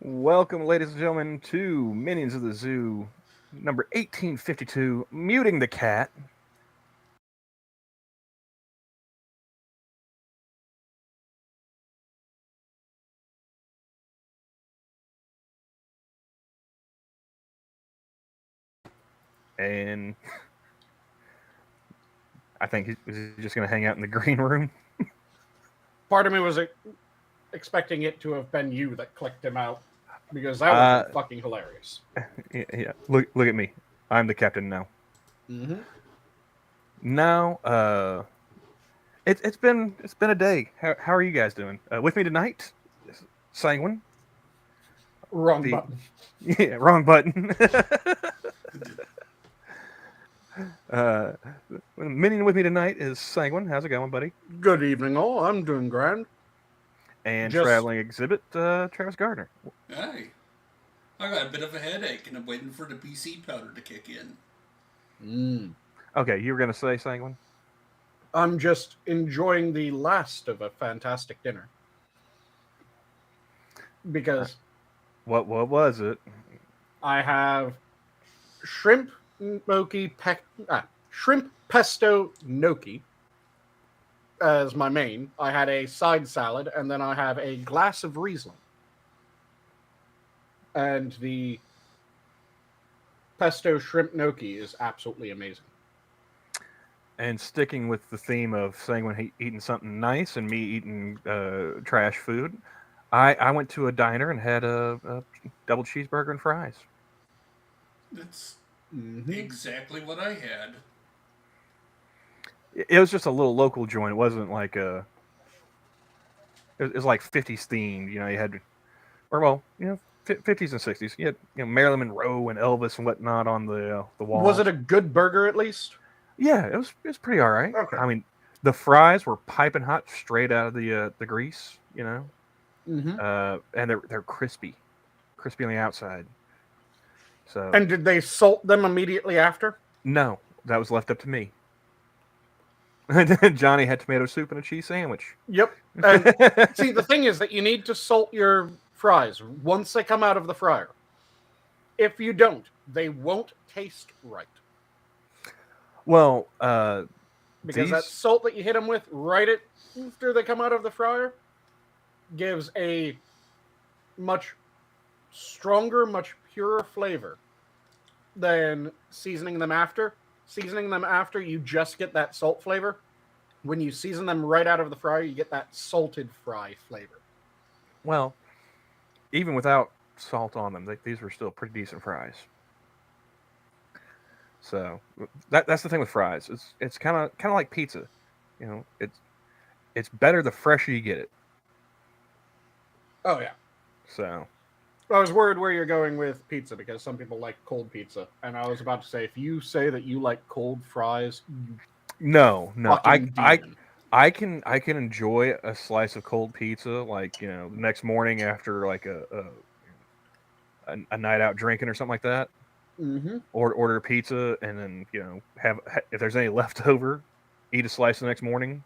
Welcome, ladies and gentlemen, to Minions of the Zoo, number 1852, Muting the Cat. And I think he's just going to hang out in the green room. Part of me was expecting it to have been you that clicked him out because that would have been fucking hilarious. Yeah. Look at me. I'm the captain now. Mm-hmm. Now, it's been a day. How are you guys doing? With me tonight, Sanguine. Wrong The button. Yeah, wrong button. uh, Minion with me tonight is Sanguine. How's it going, buddy? Good evening, all. I'm doing grand. And Just traveling exhibit, Travis Gardner. Hey, I got a bit of a headache and I'm waiting for the BC powder to kick in. Okay, you were gonna say Sanguine? I'm just enjoying the last of a fantastic dinner because What was it? I have shrimp gnocchi, shrimp pesto gnocchi as my main. I had a side salad, and then I have a glass of Riesling. And the pesto shrimp gnocchi is absolutely amazing. And sticking with the theme of Sanguine eating something nice and me eating trash food, I went to a diner and had a double cheeseburger and fries. That's exactly what I had. It was just a little local joint. It wasn't like it was like 50s themed. You know, you had, or well, 50s and 60s. You had Marilyn Monroe and Elvis and whatnot on the walls. Was it a good burger at least? Yeah, it was pretty all right. Okay. I mean, the fries were piping hot straight out of the grease. And they're crispy on the outside. So And did they salt them immediately after? no, that was left up to me. Johnny had tomato soup and a cheese sandwich. Yep. And see, the thing is that you need to salt your fries once they come out of the fryer. If you don't, they won't taste right. Well, because that salt that you hit them with right after they come out of the fryer gives a much stronger, much purer flavor than seasoning them after. Seasoning them after, you just get that salt flavor. When you season them right out of the fryer, you get that salted fry flavor. Well, even without salt on them, these were still pretty decent fries. So that's the thing with fries. It's kind of like pizza. It's better the fresher you get it. Oh yeah. So I was worried where you're going with pizza because some people like cold pizza, and I was about to say if you say that you like cold fries, no, I can enjoy a slice of cold pizza like the next morning after like a night out drinking or something like that. Or order a pizza and then have if there's any leftover, eat a slice the next morning.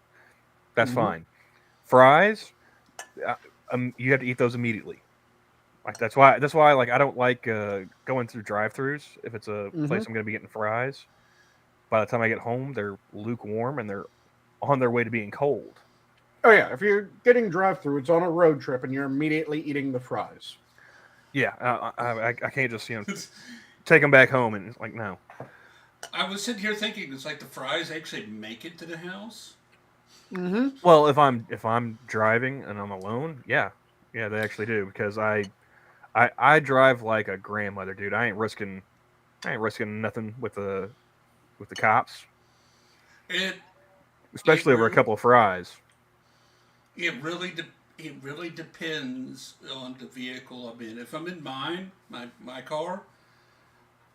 That's fine. Fries, you have to eat those immediately. Like that's why like I don't like going through drive-throughs if it's a place I'm going to be getting fries. By the time I get home, they're lukewarm and they're on their way to being cold. Oh yeah, if you're getting drive-through, it's on a road trip and you're immediately eating the fries. Yeah, I can't just take them back home and it's like no. I was sitting here thinking it's like the fries actually make it to the house. Well, if I'm driving and I'm alone, yeah, they actually do because I drive like a grandmother, dude. I ain't risking nothing with the cops, It especially over a couple of fries. It really depends on the vehicle I'm in. If I'm in my car,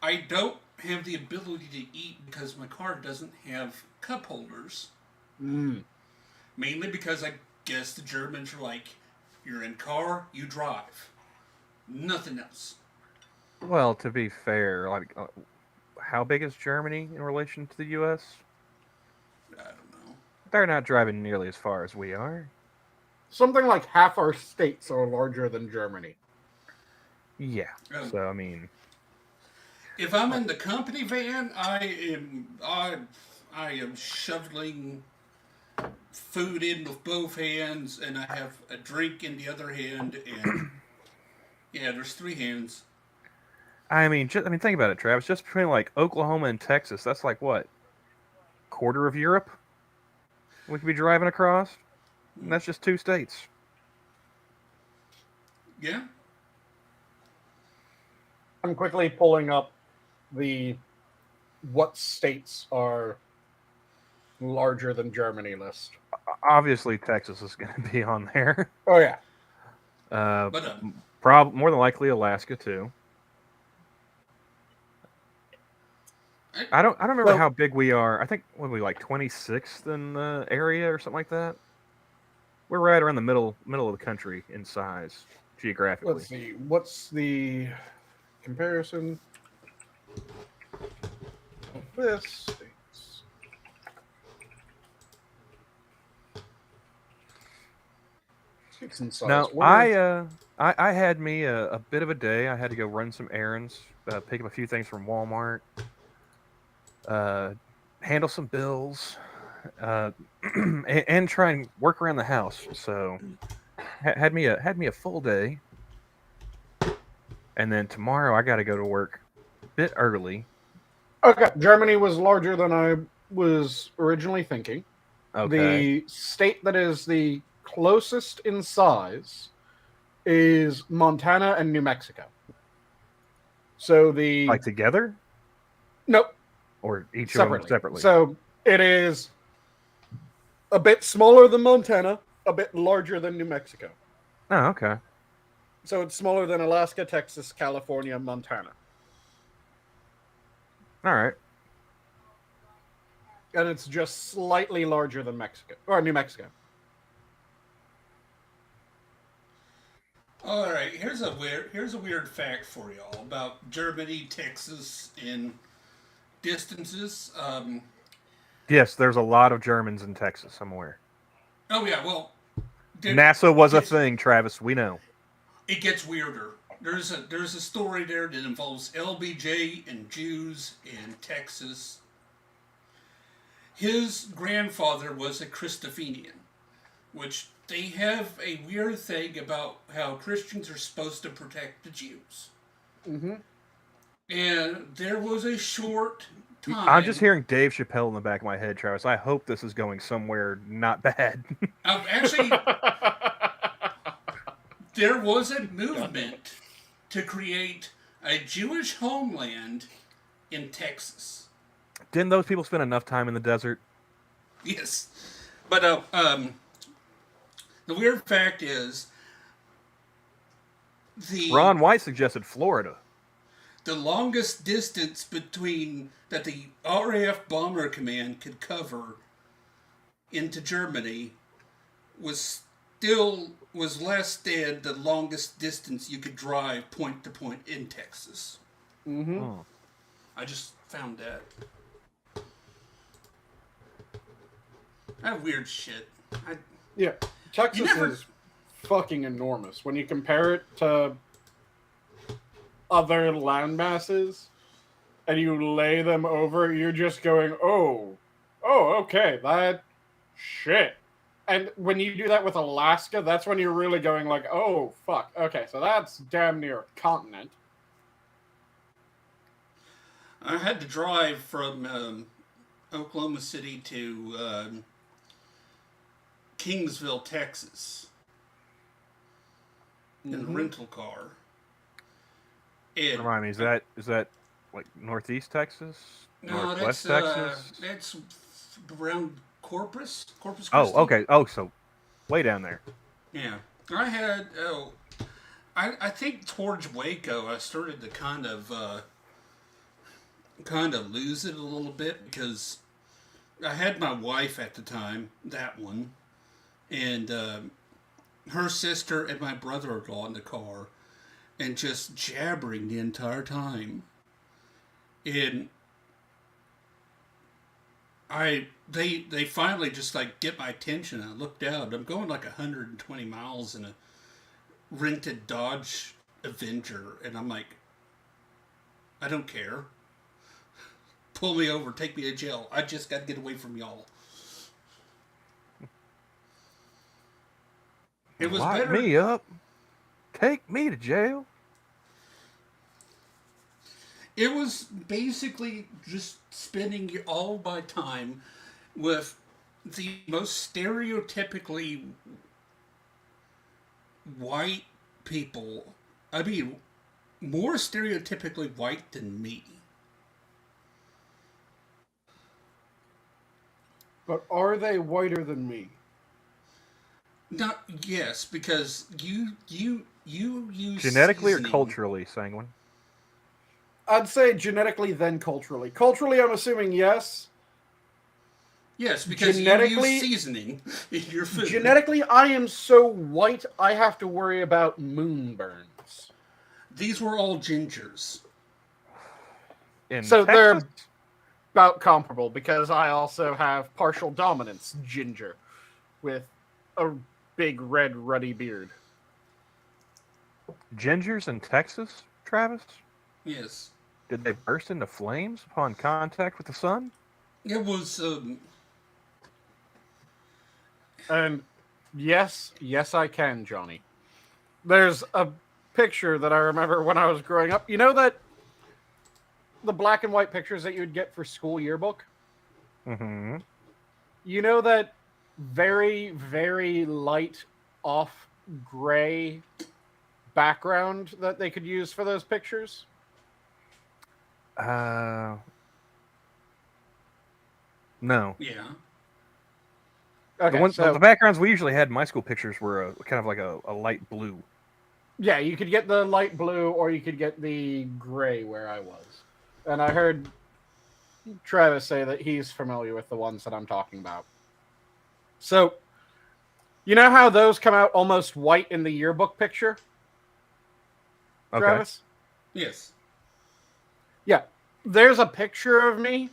I don't have the ability to eat because my car doesn't have cup holders. Mainly because I guess the Germans are like, you're in car, you drive. Nothing else. Well, to be fair, like how big is Germany in relation to the U.S.? I don't know. They're not driving nearly as far as we are. Something like half our states are larger than Germany. Yeah. So I mean, if I'm in the company van, I am shoveling food in with both hands, and I have a drink in the other hand, and yeah, there's three hands. I mean, think about it, Travis. Just between like Oklahoma and Texas, that's like what, quarter of Europe we could be driving across. And that's just 2 states. Yeah. I'm quickly pulling up what states are larger than Germany list. Obviously, Texas is going to be on there. Oh yeah. But More than likely Alaska too. I don't remember how big we are. I think what we like 26th in the area or something like that. We're right around the middle of the country in size geographically. Let's see. What's the comparison of this states? Now, I had me a bit of a day. I had to go run some errands, pick up a few things from Walmart, handle some bills, and try and work around the house. So had me a full day, and then tomorrow I got to go to work a bit early. Okay, Germany was larger than I was originally thinking. Okay. The state that is the closest in size is Montana and New Mexico. So like together? Nope. Or each separately. Of them separately. So it is a bit smaller than Montana, a bit larger than New Mexico. Oh, okay. So it's smaller than Alaska, Texas, California, Montana. All right. And it's just slightly larger than Mexico or New Mexico. All right, here's a weird fact for y'all about Germany, Texas, and distances. Yes, there's a lot of Germans in Texas. I'm aware. Oh yeah, well, NASA was a thing, Travis. We know. It gets weirder. There's a story there that involves LBJ and Jews in Texas. His grandfather was a Christophanian, which they have a weird thing about how Christians are supposed to protect the Jews. Mm-hmm. And there was a short time. I'm just hearing Dave Chappelle in the back of my head, Travis. I hope this is going somewhere not bad. Actually, there was a movement to create a Jewish homeland in Texas. Didn't those people spend enough time in the desert? Yes. But the weird fact is Ron White suggested Florida. The longest distance between that the RAF Bomber Command could cover into Germany was less than the longest distance you could drive point to point in Texas. Mm-hmm. Oh. I just found that. That weird shit. Yeah, Texas is fucking enormous. When you compare it to other land masses and you lay them over, you're just going, oh, okay, that shit. And when you do that with Alaska, that's when you're really going like, oh, fuck. Okay, so that's damn near a continent. I had to drive from Oklahoma City to Kingsville, Texas in a rental car. And remind me, is that like Northeast Texas? No, Northwest Texas? That's around Corpus Christi. Oh, okay. Oh, so way down there. Yeah. I had, I think towards Waco, I started to kind of lose it a little bit because I had my wife at the time, that one, and her sister and my brother-in-law in the car, and just jabbering the entire time. And they finally just like get my attention. I looked out. I'm going like 120 miles in a rented Dodge Avenger, and I'm like, I don't care. Pull me over, take me to jail. I just got to get away from y'all. It was Lock better. me up. Take me to jail. It was basically just spending all my time with the most stereotypically white people. I mean, more stereotypically white than me. But are they whiter than me? Not yes, because you use Genetically seasoning. or culturally, Sanguine? I'd say genetically, then culturally. Culturally, I'm assuming yes. Yes, because genetically, you use seasoning in your food. Genetically, I am so white, I have to worry about moonburns. These were all gingers. So they're about comparable, because I also have partial dominance ginger with a big red ruddy beard. Gingers in Texas, Travis? Yes. Did they burst into flames upon contact with the sun? It was... And yes, I can, Johnny. There's a picture that I remember when I was growing up. You know that the black and white pictures that you would get for school yearbook? Mm-hmm. You know that very, very light off gray background that they could use for those pictures? No. Yeah. Okay, the backgrounds we usually had in my school pictures were kind of like a light blue. Yeah, you could get the light blue or you could get the gray where I was. And I heard Travis say that he's familiar with the ones that I'm talking about. So, you know how those come out almost white in the yearbook picture? Okay. Travis? Yes. Yeah. There's a picture of me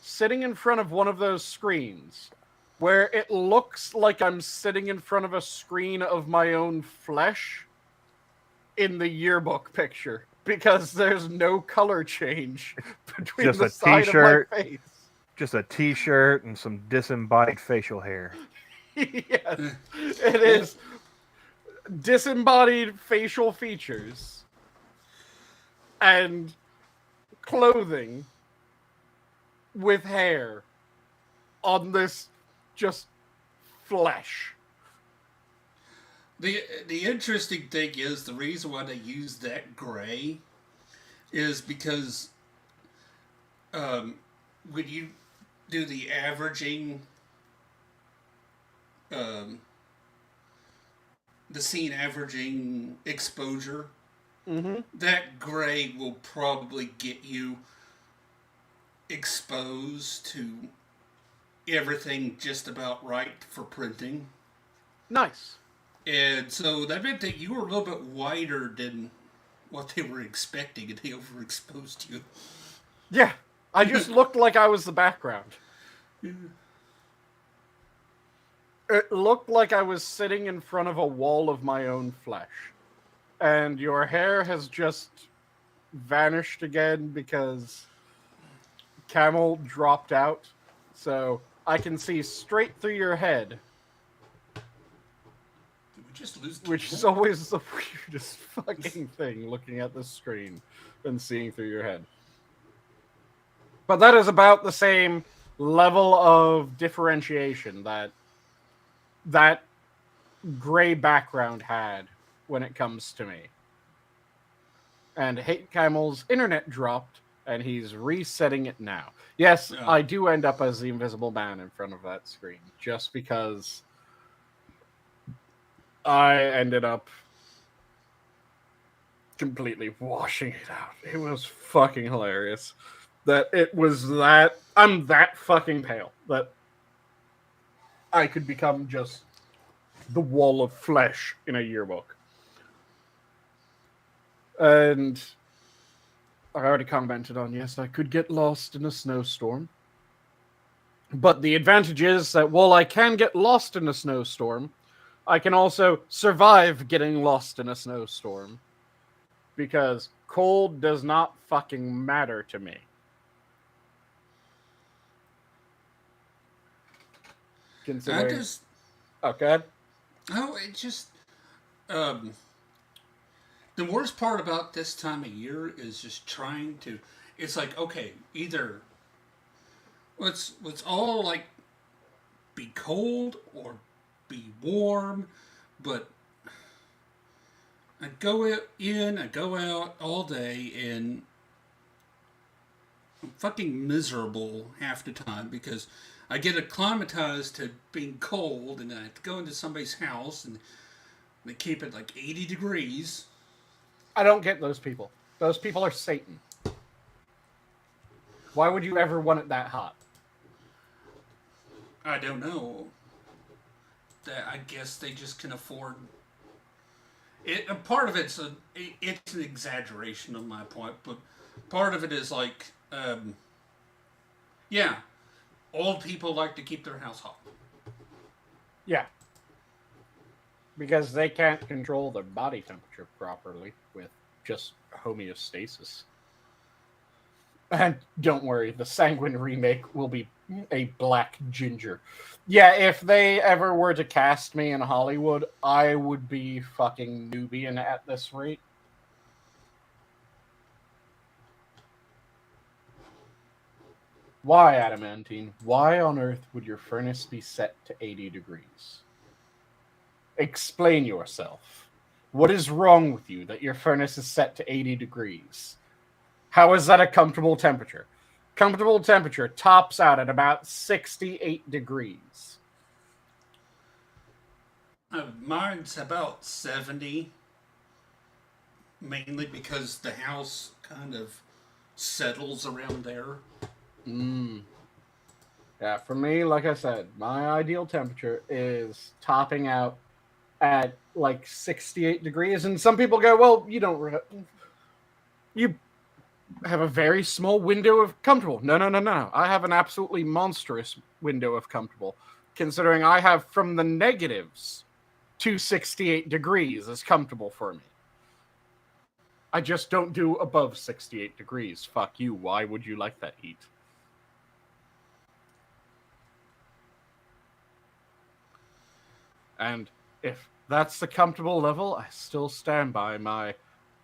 sitting in front of one of those screens where it looks like I'm sitting in front of a screen of my own flesh in the yearbook picture, because there's no color change between Just the a side t-shirt, of my face. Just a t-shirt and some disembodied facial hair. Yes, it is disembodied facial features and clothing with hair on this just flesh. The interesting thing is, the reason why they use that gray is because when you do the averaging, the scene averaging exposure, that gray will probably get you exposed to everything just about right for printing. Nice. And so that meant that you were a little bit whiter than what they were expecting, and they overexposed you. Yeah, I just looked like I was the background. It looked like I was sitting in front of a wall of my own flesh. And your hair has just vanished again because Camel dropped out. So I can see straight through your head. Did we just lose Camel? Which is always the weirdest fucking thing, looking at the screen and seeing through your head. But that is about the same level of differentiation that gray background had when it comes to me. And Hate Camel's internet dropped, and he's resetting it now. Yes, Yeah. I do end up as the Invisible Man in front of that screen, just because I ended up completely washing it out. It was fucking hilarious. I'm that fucking pale that I could become just the wall of flesh in a yearbook. And I already commented on, yes, I could get lost in a snowstorm. But the advantage is that while I can get lost in a snowstorm, I can also survive getting lost in a snowstorm. because cold does not fucking matter to me. Considering... Okay. Oh, it just... the worst part about this time of year is just trying to... It's like, okay, either... Let's all, like, be cold or be warm, but I go in, I go out all day, and I'm fucking miserable half the time because I get acclimatized to being cold, and I have to go into somebody's house, and they keep it like 80 degrees. I don't get those people. Those people are Satan. Why would you ever want it that hot? I don't know. I guess they just can afford it. A part of it's an exaggeration of my point, but part of it is like, yeah, old people like to keep their house hot. Yeah, because they can't control their body temperature properly with just homeostasis. And don't worry, the Sanguine remake will be a black ginger. Yeah, if they ever were to cast me in Hollywood, I would be fucking Nubian at this rate. Why, Adamantine? Why on earth would your furnace be set to 80 degrees? Explain yourself. What is wrong with you that your furnace is set to 80 degrees? How is that a comfortable temperature? Comfortable temperature tops out at about 68 degrees. Mine's about 70. Mainly because the house kind of settles around there. Yeah, for me, like I said, my ideal temperature is topping out at like 68 degrees. And some people go, well, you have a very small window of comfortable. No. I have an absolutely monstrous window of comfortable, considering I have from the negatives to 68 degrees is comfortable for me. I just don't do above 68 degrees. Fuck you. Why would you like that heat? And if that's the comfortable level, I still stand by my...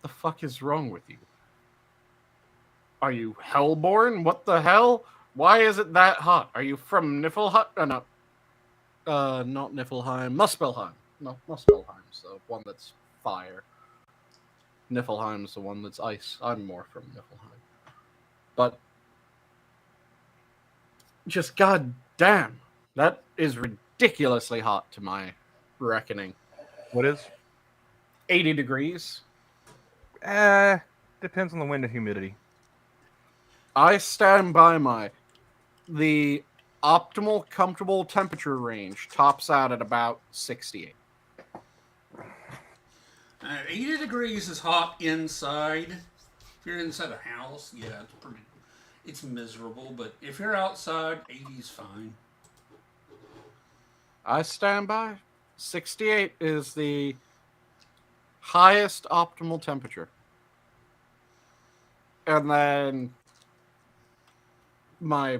The fuck is wrong with you? Are you hellborn? What the hell? Why is it that hot? Are you from Niflheim? No. Not Niflheim. Muspelheim. No, Muspelheim's the one that's fire. Niflheim's the one that's ice. I'm more from Niflheim. But just goddamn, that is ridiculously hot to my reckoning. What is? 80 degrees. Depends on the wind and humidity. I stand by the optimal comfortable temperature range tops out at about 68. 80 degrees is hot inside. If you're inside a house, yeah, it's miserable. But if you're outside, 80's fine. I stand by. 68 is the highest optimal temperature. And then my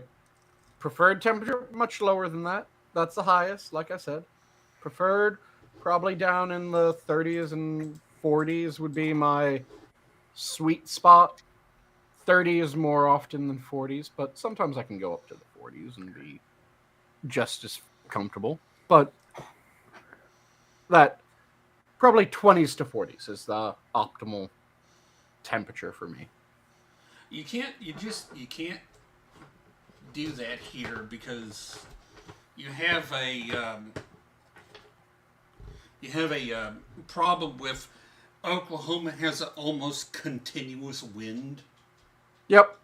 preferred temperature, much lower than that. That's the highest, like I said. Preferred, probably down in the 30s and 40s would be my sweet spot. 30 is more often than 40s, but sometimes I can go up to the 40s and be just as comfortable. But that probably 20s to 40s is the optimal temperature for me. You can't do that here because you have a problem with Oklahoma has an almost continuous wind. Yep.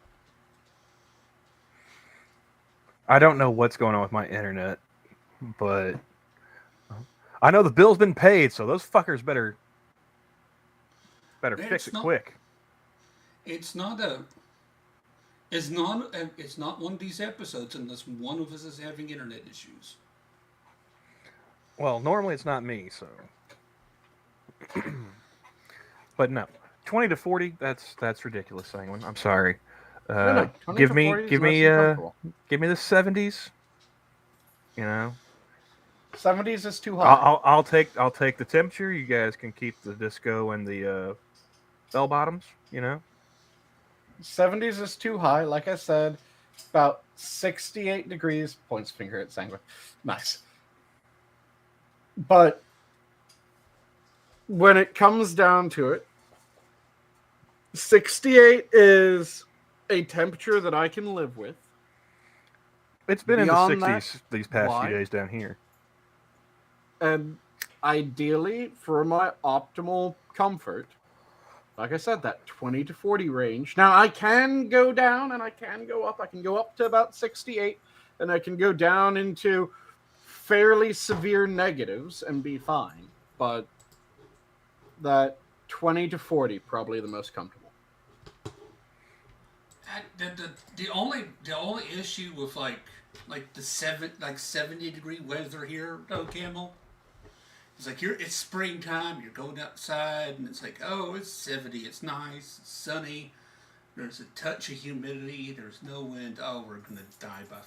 I don't know what's going on with my internet, but I know the bill's been paid, so those fuckers better fix it quick. It's not one of these episodes unless one of us is having internet issues. Well, normally it's not me, so. But no, 20 to 40. That's ridiculous, Sanguine. I'm sorry. No, 20 give to me 40 is give nice me and comfortable. give me the 70s. You know, 70s is too high. I'll take the temperature. You guys can keep the disco and the bell bottoms. You know, 70s is too high. Like I said, about 68 degrees. Points finger at Sanguine. Nice. But when it comes down to it, 68 is a temperature that I can live with. it's been Beyond in the 60s these past why? few days down here. And ideally, for my optimal comfort, like I said, that 20 to 40 range. Now, I can go down and I can go up. I can go up to about 68, and I can go down into fairly severe negatives and be fine. But that 20 to 40, probably the most comfortable. The only issue with like the 70-degree weather here, though, Camel. It's like it's springtime. You're going outside, and it's like, oh, it's 70. It's nice. It's sunny. There's a touch of humidity. There's no wind. Oh, we're gonna die by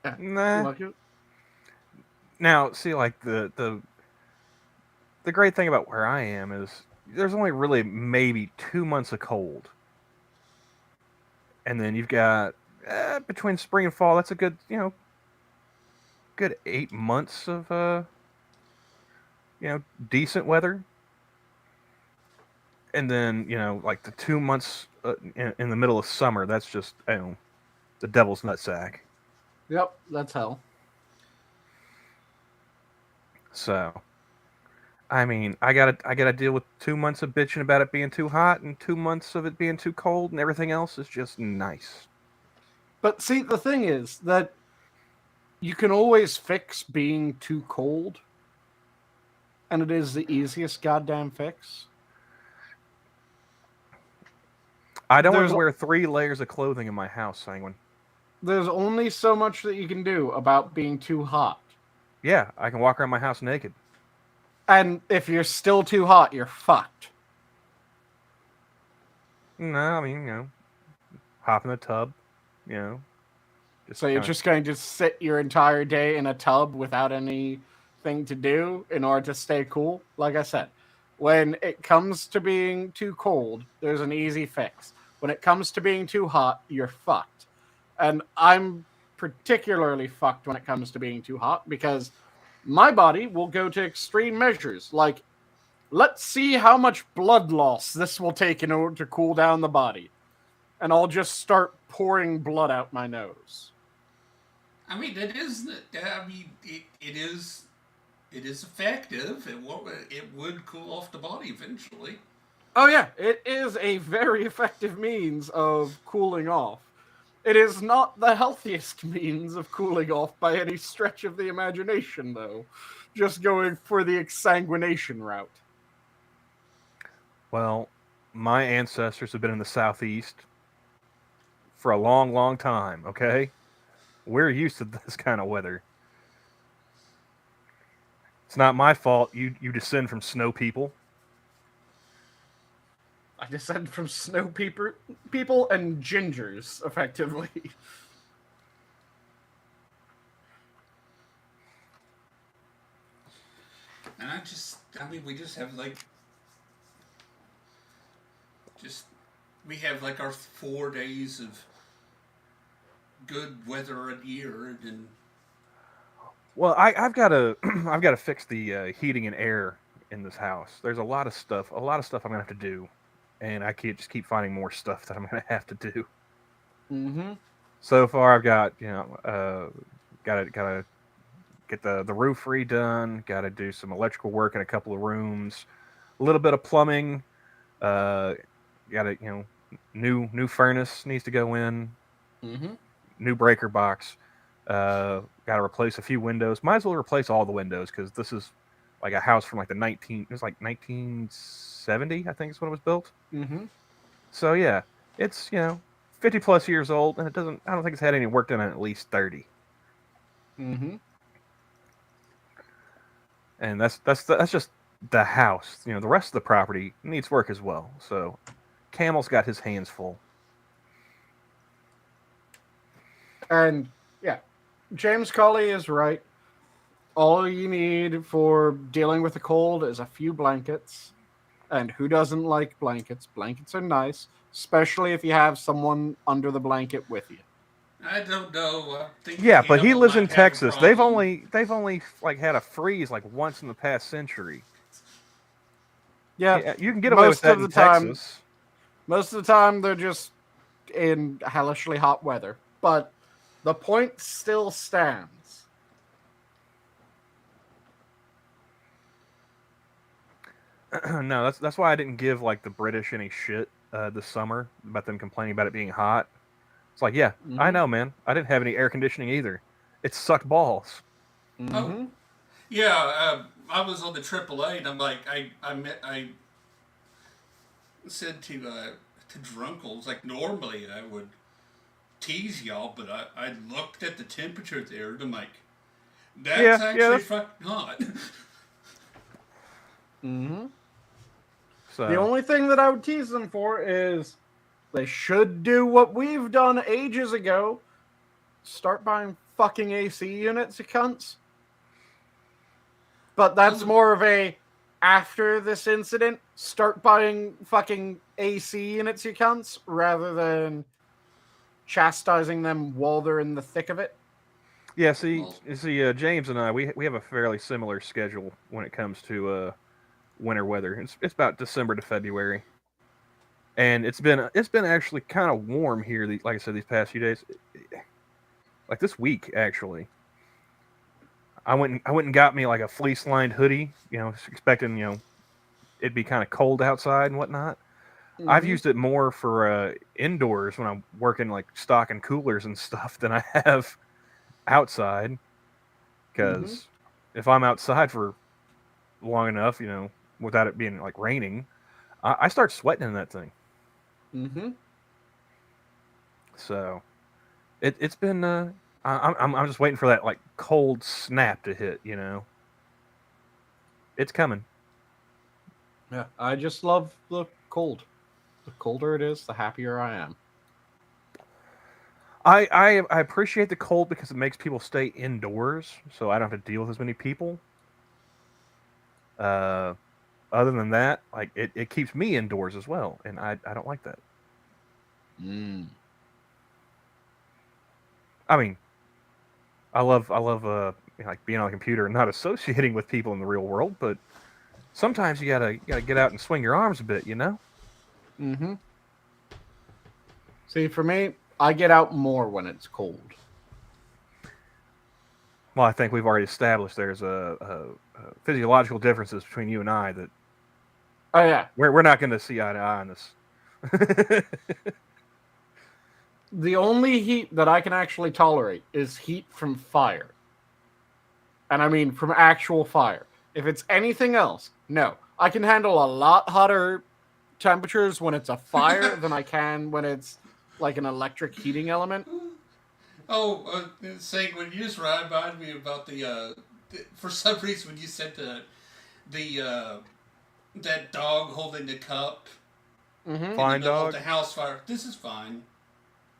5. Nah. Now, see, like the great thing about where I am is there's only really maybe 2 months of cold, and then you've got between spring and fall. That's a good good 8 months of decent weather, and then like the 2 months in the middle of summer. That's just the devil's nutsack. Yep, that's hell. So, I mean, I gotta deal with 2 months of bitching about it being too hot and 2 months of it being too cold, and everything else is just nice. But see, the thing is that you can always fix being too cold, and it is the easiest goddamn fix. I don't want to wear 3 layers of clothing in my house, Sanguine. There's only so much that you can do about being too hot. Yeah, I can walk around my house naked. And if you're still too hot, you're fucked. No, I mean, hop in a tub, So you're just going to sit your entire day in a tub without anything to do in order to stay cool? Like I said, when it comes to being too cold, there's an easy fix. When it comes to being too hot, you're fucked. And I'm particularly fucked when it comes to being too hot because my body will go to extreme measures. Like, let's see how much blood loss this will take in order to cool down the body. And I'll just start pouring blood out my nose. I mean, it is effective. It would cool off the body eventually. Oh yeah, it is a very effective means of cooling off. It is not the healthiest means of cooling off by any stretch of the imagination, though. Just going for the exsanguination route. Well, my ancestors have been in the Southeast for a long, long time, okay? We're used to this kind of weather. It's not my fault you descend from snow people. I descend from snow people and gingers, effectively. And we just have we have like our 4 days of good weather a year, and Well, I've got to fix the heating and air in this house. There's a lot of stuff I'm gonna have to do, and I can't just keep finding more stuff that I'm gonna have to do. Mm-hmm. So far, I've got gotta get the roof redone. Got to do some electrical work in a couple of rooms, a little bit of plumbing. Got to new furnace needs to go in. Mm-hmm. New breaker box. Got to replace a few windows. Might as well replace all the windows because this is like a house from like it was like 1970, I think is when it was built. Mm-hmm. So yeah, it's 50 plus years old, and I don't think it's had any work done in at least 30. Mm-hmm. and that's just the house. You know, the rest of the property needs work as well. So, Camel's got his hands full. And yeah, James Colley is right. All you need for dealing with the cold is a few blankets. And who doesn't like blankets? Blankets are nice, especially if you have someone under the blanket with you. I don't know. I think Yeah, but he Camel lives in might have a Texas. They've problem. only like had a freeze like once in the past century. Yeah, You can get away with that in Texas. Most of the time, they're just in hellishly hot weather. But the point still stands. No, that's why I didn't give like the British any shit this summer about them complaining about it being hot. It's like, yeah, I know, man. I didn't have any air conditioning either. It sucked balls. Oh, yeah. I was on the AAA, and I'm like, I said to Drunkles, like normally I would tease y'all, but I looked at the temperature there, and I'm like, that's actually fucking hot. So. The only thing that I would tease them for is they should do what we've done ages ago. Start buying fucking AC units, you cunts. But that's more of a, after this incident, start buying fucking AC units, you cunts, rather than chastising them while they're in the thick of it. Yeah, see, James and I, we have a fairly similar schedule when it comes to winter weather. It's about December to February, and it's been actually kind of warm here. Like I said, these past few days, like this week actually. I went and got me like a fleece lined hoodie, you know, expecting it'd be kind of cold outside and whatnot. I've used it more for indoors when I'm working like stocking coolers and stuff than I have outside. Because if I'm outside for long enough, without it being like raining, I start sweating in that thing. So it's been I'm just waiting for that like cold snap to hit. It's coming. Yeah, I just love the cold. The colder it is, the happier I am. I appreciate the cold because it makes people stay indoors, so I don't have to deal with as many people. Other than that, like it keeps me indoors as well, and I don't like that. I mean, I love like being on a computer and not associating with people in the real world, but sometimes you gotta get out and swing your arms a bit, See, for me, I get out more when it's cold. Well, I think we've already established there's a physiological differences between you and I that. Oh yeah, we're not going to see eye to eye on this. The only heat that I can actually tolerate is heat from fire. And I mean from actual fire. If it's anything else, no. I can handle a lot hotter temperatures when it's a fire than I can when it's like an electric heating element. Oh, saying when you just reminded me about for some reason when you said that dog holding the cup. Fine dog. The house fire. This is fine.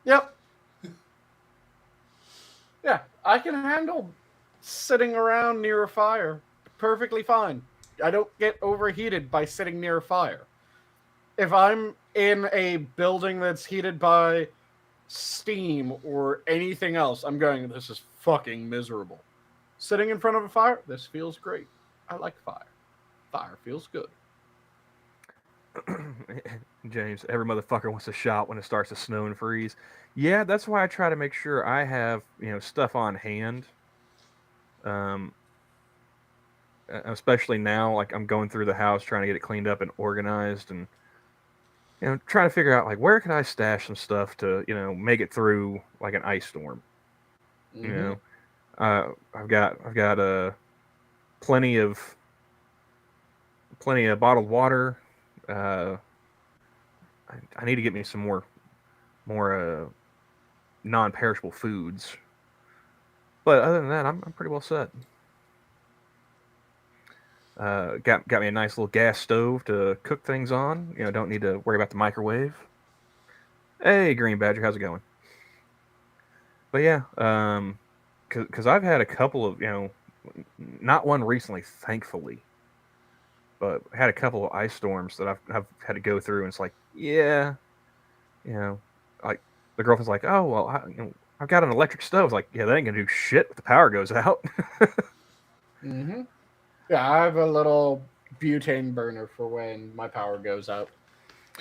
Yep. Yeah, I can handle sitting around near a fire perfectly fine. I don't get overheated by sitting near a fire. If I'm in a building that's heated by steam or anything else, I'm going, this is fucking miserable. Sitting in front of a fire, this feels great. I like fire. Fire feels good. James, every motherfucker wants to shop when it starts to snow and freeze. Yeah, that's why I try to make sure I have stuff on hand. Especially now, like I'm going through the house trying to get it cleaned up and organized, and trying to figure out like where can I stash some stuff to make it through like an ice storm. I've got plenty of bottled water. I need to get me some more non-perishable foods. But other than that, I'm pretty well set. Got me a nice little gas stove to cook things on. Don't need to worry about the microwave. Hey, Green Badger, how's it going? But yeah, because I've had a couple of not one recently, thankfully, but had a couple of ice storms that I've had to go through, and it's like, yeah, like the girlfriend's like, oh well, I've got an electric stove. It's like, yeah, that ain't gonna do shit if the power goes out. Yeah, I have a little butane burner for when my power goes out.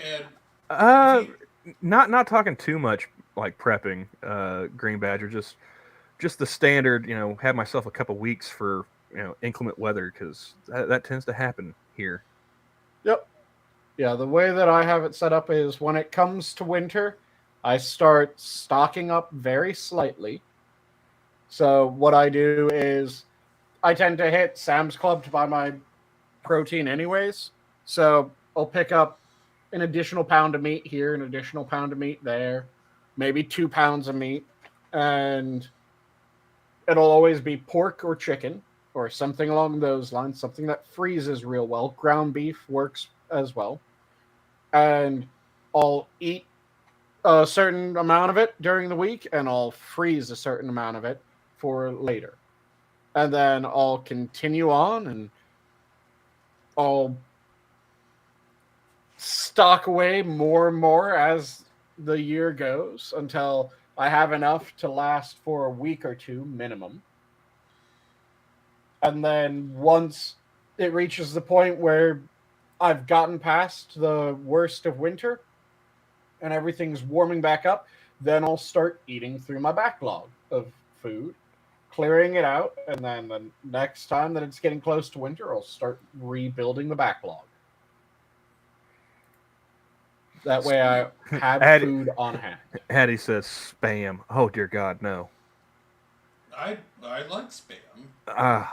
And Not talking too much like prepping, Green Badger, just the standard, have myself a couple weeks for inclement weather, because that tends to happen here. Yep. Yeah, the way that I have it set up is when it comes to winter, I start stocking up very slightly. So what I do is I tend to hit Sam's Club to buy my protein anyways. So I'll pick up an additional pound of meat here, an additional pound of meat there, maybe 2 pounds of meat. And it'll always be pork or chicken or something along those lines, something that freezes real well. Ground beef works as well. And I'll eat a certain amount of it during the week, and I'll freeze a certain amount of it for later. And then I'll continue on, and I'll stock away more and more as the year goes until I have enough to last for a week or two minimum. And then once it reaches the point where I've gotten past the worst of winter and everything's warming back up, then I'll start eating through my backlog of food, clearing it out, and then the next time that it's getting close to winter, I'll start rebuilding the backlog. That way I have food on hand. Hattie says spam. Oh dear God, no. I like spam.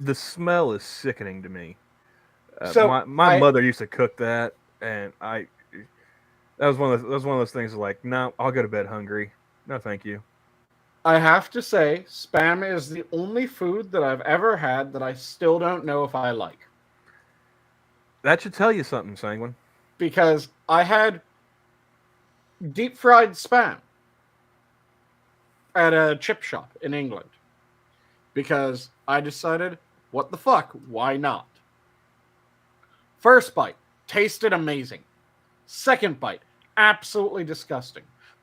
The smell is sickening to me. So my mother used to cook that, and that was one of those things like, no, I'll go to bed hungry. No, thank you. I have to say, spam is the only food that I've ever had that I still don't know if I like. That should tell you something, Sanguine. Because I had deep fried spam at a chip shop in England. Because I decided, what the fuck? Why not? First bite, tasted amazing. Second bite, absolutely disgusting.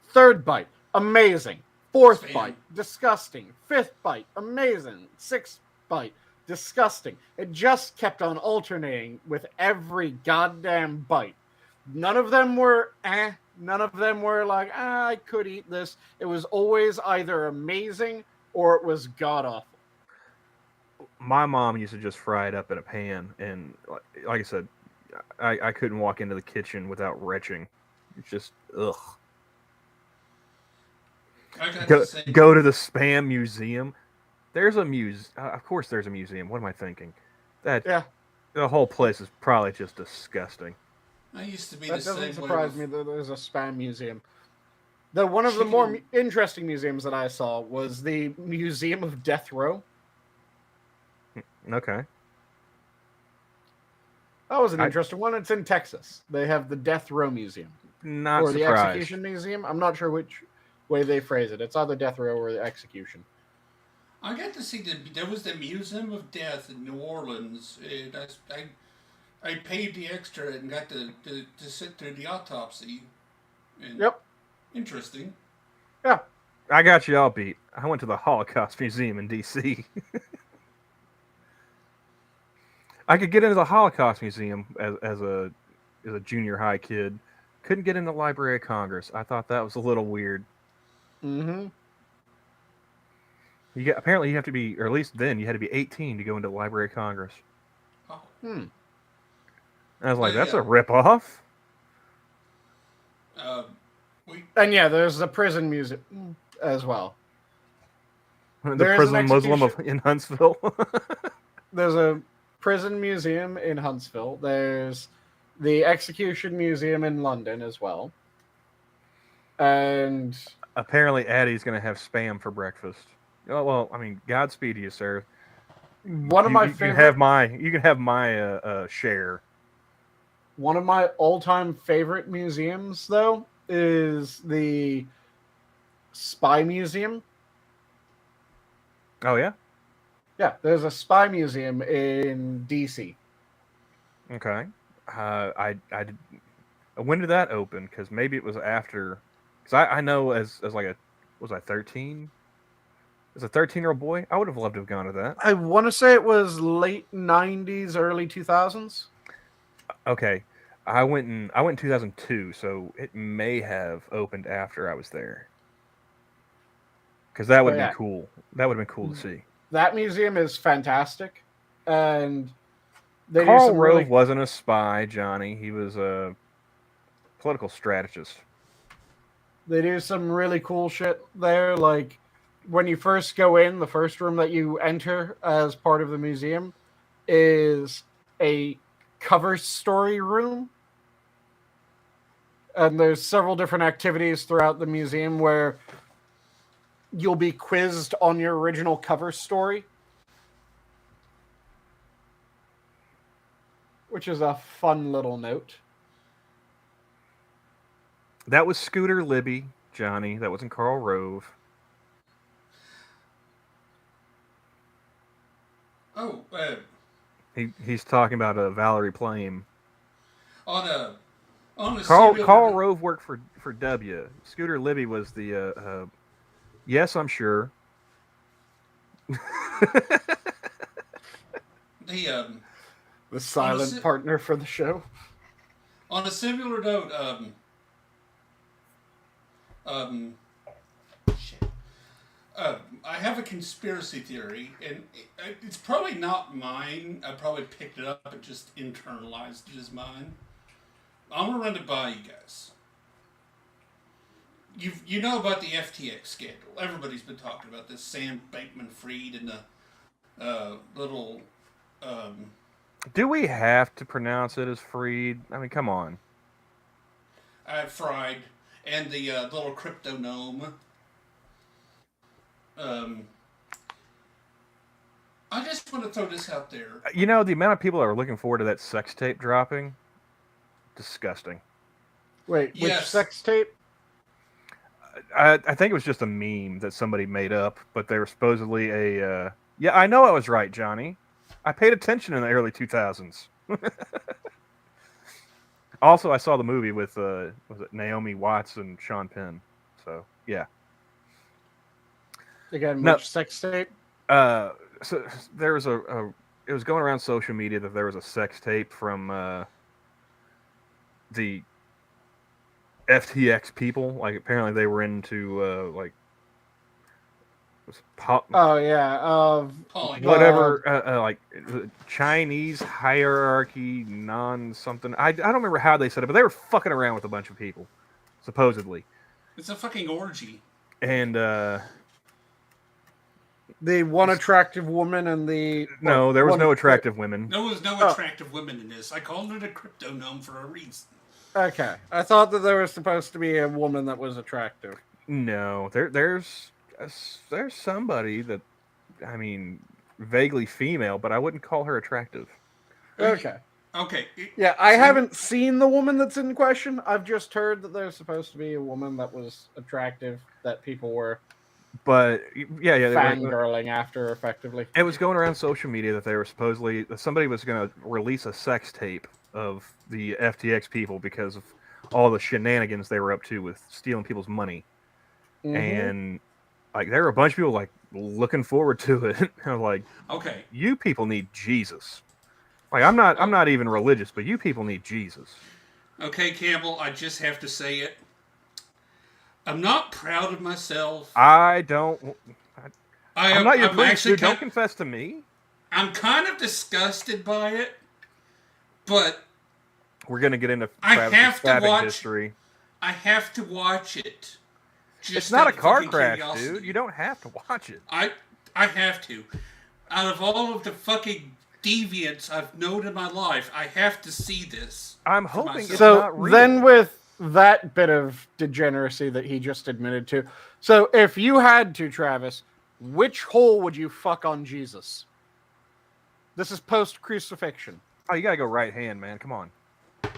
Third bite, amazing. Fourth Spam. Bite, disgusting. Fifth bite, amazing. Sixth bite, disgusting. It just kept on alternating with every goddamn bite. None of them were None of them were like, I could eat this. It was always either amazing or it was god-awful. My mom used to just fry it up in a pan, and like I said, I couldn't walk into the kitchen without retching. It's just, ugh. Go to the spam museum. There's a of course there's a museum. What am I thinking? The whole place is probably just disgusting. I used to be that the same way. That doesn't surprise me that there's a spam museum. One of the more interesting museums that I saw was the Museum of Death Row. Okay. That was an interesting one. It's in Texas. They have the Death Row Museum. Not or surprised. The Execution Museum. I'm not sure which way they phrase it. It's either Death Row or the Execution. I got to see there was the Museum of Death in New Orleans. And I paid the extra and got to sit through the autopsy. And yep. Interesting. Yeah. I got you all beat. I went to the Holocaust Museum in D.C. I could get into the Holocaust Museum as a junior high kid. Couldn't get into the Library of Congress. I thought that was a little weird. Mm-hmm. Apparently you have to be, or at least then, you had to be 18 to go into the Library of Congress. Oh. And I was like, that's a ripoff. And yeah, there's the prison museum as well. The prison Muslim in Huntsville. There's a prison museum in Huntsville. There's the Execution Museum in London as well. And apparently Addie's going to have spam for breakfast. Oh, well, I mean, Godspeed to you, sir. One of my you favorite. You can have my share. One of my all-time favorite museums, though, is the Spy Museum. Oh yeah. Yeah, there's a spy museum in DC. Okay. I did. When did that open? Because maybe it was after. Because I know as like a was I 13? As a 13-year-old boy, I would have loved to have gone to that. I want to say it was late 90s, early 2000s. Okay. I went in 2002, so it may have opened after I was there. Because that would have been cool. That would have been cool to see. That museum is fantastic, and Karl Rove wasn't a spy, Johnny. He was a political strategist. They do some really cool shit there. Like when you first go in, the first room that you enter as part of the museum is a cover story room. And there's several different activities throughout the museum where you'll be quizzed on your original cover story, which is a fun little note. That was Scooter Libby, Johnny. That wasn't Karl Rove. Oh, he's talking about Valerie Plame. On a Karl Rove worked for W. Scooter Libby was the yes, I'm sure. The silent partner for the show. On a similar note, I have a conspiracy theory, and it's probably not mine. I probably picked it up and just internalized it as mine. I'm gonna run it by you guys. You know about the FTX scandal. Everybody's been talking about this. Sam Bankman-Fried and the little. Do we have to pronounce it as Fried? I mean, come on. Fried and the little crypto gnome. I just want to throw this out there. You know, the amount of people that are looking forward to that sex tape dropping, disgusting. Wait, which sex tape? I think it was just a meme that somebody made up, but they were supposedly a... yeah, I know I was right, Johnny. I paid attention in the early 2000s. Also, I saw the movie with was it Naomi Watts and Sean Penn. So, yeah. Again, which sex tape? So there was it was going around social media that there was a sex tape from the FTX people. Like apparently they were into like whatever like Chinese hierarchy something. I don't remember how they said it, but they were fucking around with a bunch of people, supposedly. It's a fucking orgy. And the one attractive woman and the... No, there was no attractive women. There was no attractive women in this. I called it a crypto gnome for a reason. Okay. I thought that there was supposed to be a woman that was attractive. No, there's somebody that, I mean, vaguely female, but I wouldn't call her attractive. Okay. Okay. Yeah, I haven't seen the woman that's in question. I've just heard that there's supposed to be a woman that was attractive that people were... But yeah, fangirling after effectively. It was going around social media that they were supposedly somebody was going to release a sex tape of the FTX people because of all the shenanigans they were up to with stealing people's money, and like there were a bunch of people like looking forward to it. I'm like, okay, you people need Jesus. Like I'm not even religious, but you people need Jesus. Okay, Campbell, I just have to say it. I'm not proud of myself. I'm not your priest, dude. Don't confess to me. I'm kind of disgusted by it, but we're gonna get into Travis' history. I have to watch it. It's not a car crash, dude. You don't have to watch it. I have to. Out of all of the fucking deviants I've known in my life, I have to see this. I'm hoping it's not real. Then with that bit of degeneracy that he just admitted to. So if you had to, Travis, which hole would you fuck on Jesus? This is post-crucifixion. Oh, you gotta go right hand, man. Come on. I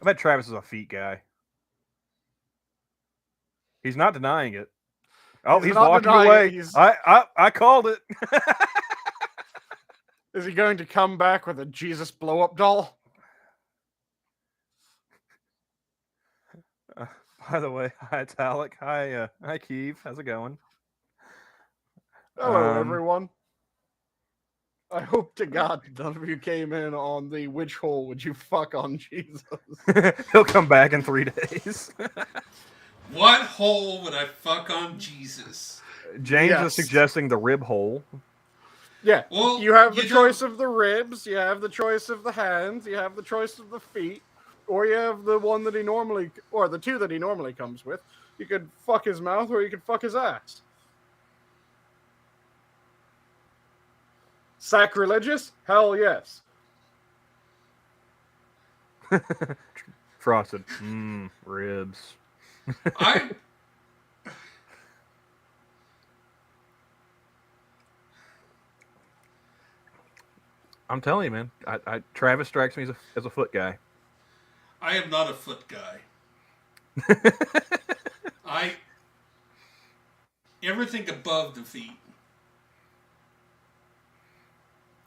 bet Travis is a feet guy. He's not denying it. Oh, he's walking away. I called it. Is he going to come back with a Jesus blow-up doll? By the way, hi Italic. Hi Keeve. How's it going? Hello, everyone. I hope to God none of you came in on the which hole would you fuck on Jesus. He'll come back in 3 days. What hole would I fuck on Jesus? James is suggesting the rib hole. Yeah, well, you have the choice of the ribs, you have the choice of the hands, you have the choice of the feet, or you have the one that he normally, or the two that he normally comes with. You could fuck his mouth or you could fuck his ass. Sacrilegious? Hell yes. Frosted. Ribs. I'm telling you, man. Travis strikes me as a foot guy. I am not a foot guy. Everything above the feet.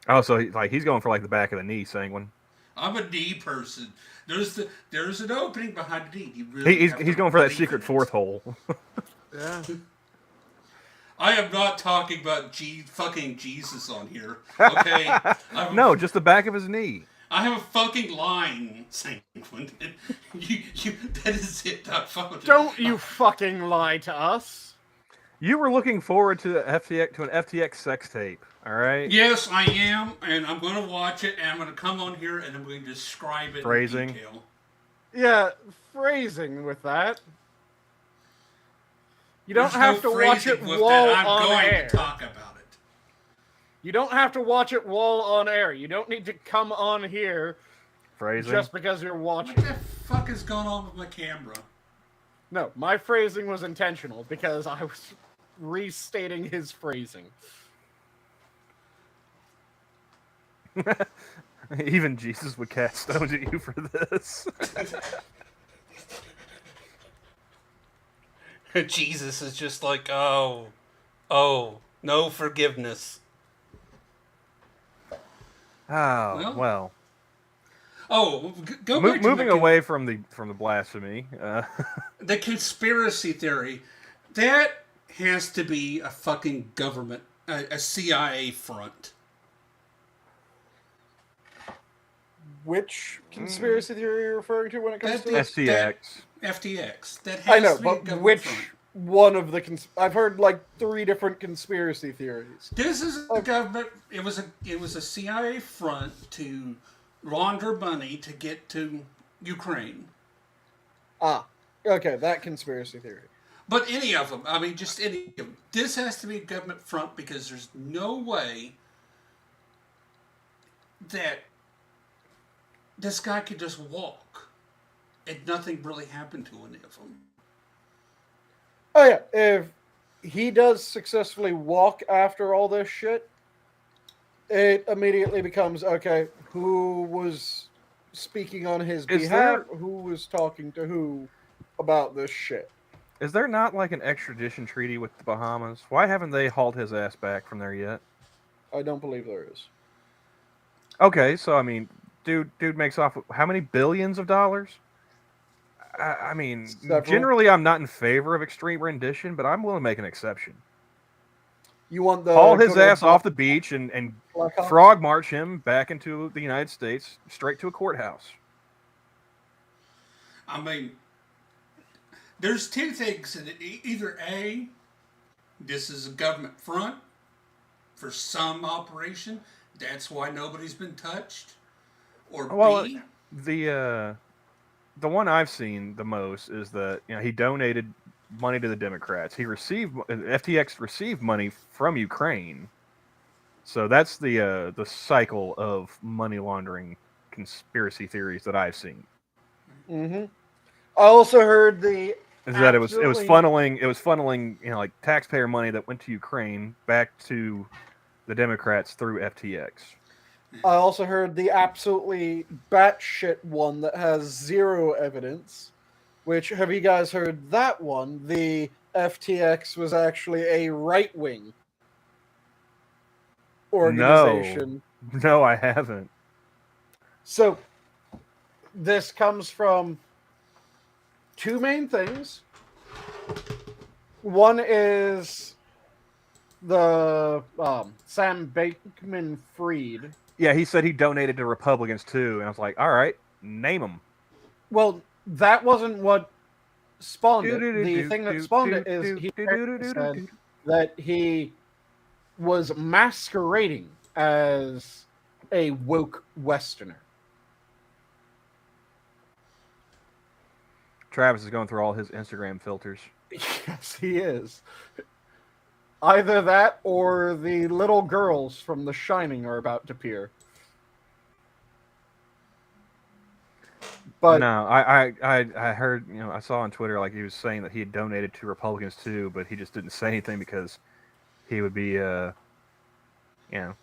Oh, so he's going for the back of the knee, Sanguine. I'm a knee person. There's an opening behind the knee. He's going for that secret fourth hole. Yeah. I am not talking about fucking Jesus on here. Okay. No, just the back of his knee. I have a fucking line, Sanguine. That is it. Don't you fucking lie to us. You were looking forward to an FTX sex tape, all right? Yes, I am, and I'm going to watch it, and I'm going to come on here, and I'm going to describe it in detail. Yeah, phrasing with that. You don't have to watch it while on air. I'm going to talk about it. You don't have to watch it while on air. You don't need to come on here just because you're watching. What the fuck is going on with my camera? No, my phrasing was intentional because I was restating his phrasing. Even Jesus would cast stones at you for this. Jesus is just like, oh, no forgiveness. Oh, well. Oh, go back moving away from the blasphemy. The conspiracy theory, that has to be a fucking government, a CIA front. Which conspiracy theory are you referring to when it comes to FTX? FTX. That has I know, to be but which one of the I've heard 3 different conspiracy theories. This is a government. It was a CIA front to launder money to get to Ukraine. Ah, okay, that conspiracy theory. But any of them, I mean, just any of them. This has to be a government front because there's no way that this guy could just walk and nothing really happened to any of them. Oh yeah, if he does successfully walk after all this shit, it immediately becomes, okay, who was speaking on his behalf, who was talking to who about this shit. Is there not an extradition treaty with the Bahamas? Why haven't they hauled his ass back from there yet? I don't believe there is. Okay, so I mean, dude makes off how many billions of dollars? I mean, generally I'm not in favor of extreme rendition, but I'm willing to make an exception. You want the haul his ass off the beach and frog march him back into the United States, straight to a courthouse. I mean, there's 2 things. Either A, this is a government front for some operation. That's why nobody's been touched. Or B, the one I've seen the most is that he donated money to the Democrats. FTX received money from Ukraine. So that's the cycle of money laundering conspiracy theories that I've seen. Mm-hmm. I also heard it was funneling taxpayer money that went to Ukraine back to the Democrats through FTX. I also heard the absolutely batshit one that has zero evidence. Which, have you guys heard that one? The FTX was actually a right-wing organization. No, I haven't. So, this comes from two main things. One is the Sam Bankman-Fried. Yeah, he said he donated to Republicans too, and I was like, all right, name them. Well, that wasn't what spawned it. The thing that spawned it is he said that he was masquerading as a woke Westerner. Travis is going through all his Instagram filters. Yes, he is. Either that or the little girls from The Shining are about to appear. But no, I heard, I saw on Twitter like he was saying that he had donated to Republicans too, but he just didn't say anything because he would be,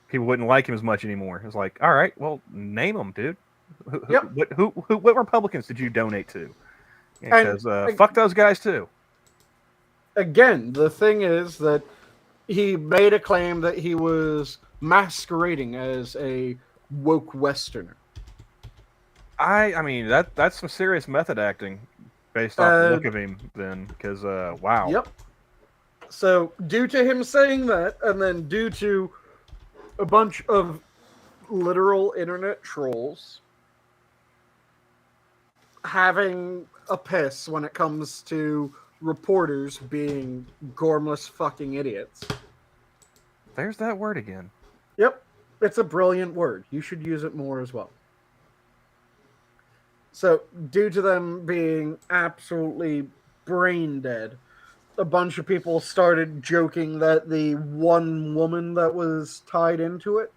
people wouldn't like him as much anymore. It was like, all right, well, name them, dude. What Republicans did you donate to? Because fuck those guys too. Again, the thing is that he made a claim that he was masquerading as a woke Westerner. I mean that's some serious method acting based off the look of him then, because wow. Yep. So due to him saying that, and then due to a bunch of literal internet trolls having a piss when it comes to reporters being gormless fucking idiots. There's that word again. Yep. It's a brilliant word. You should use it more as well. So, due to them being absolutely brain dead, a bunch of people started joking that the one woman that was tied into it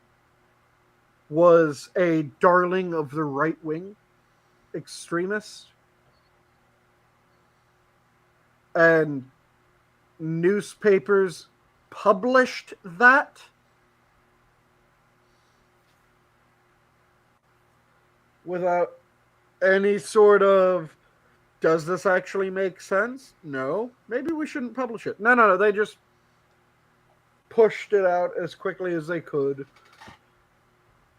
was a darling of the right-wing extremist. And newspapers published that. Without any sort of, does this actually make sense? No. Maybe we shouldn't publish it. No. They just pushed it out as quickly as they could.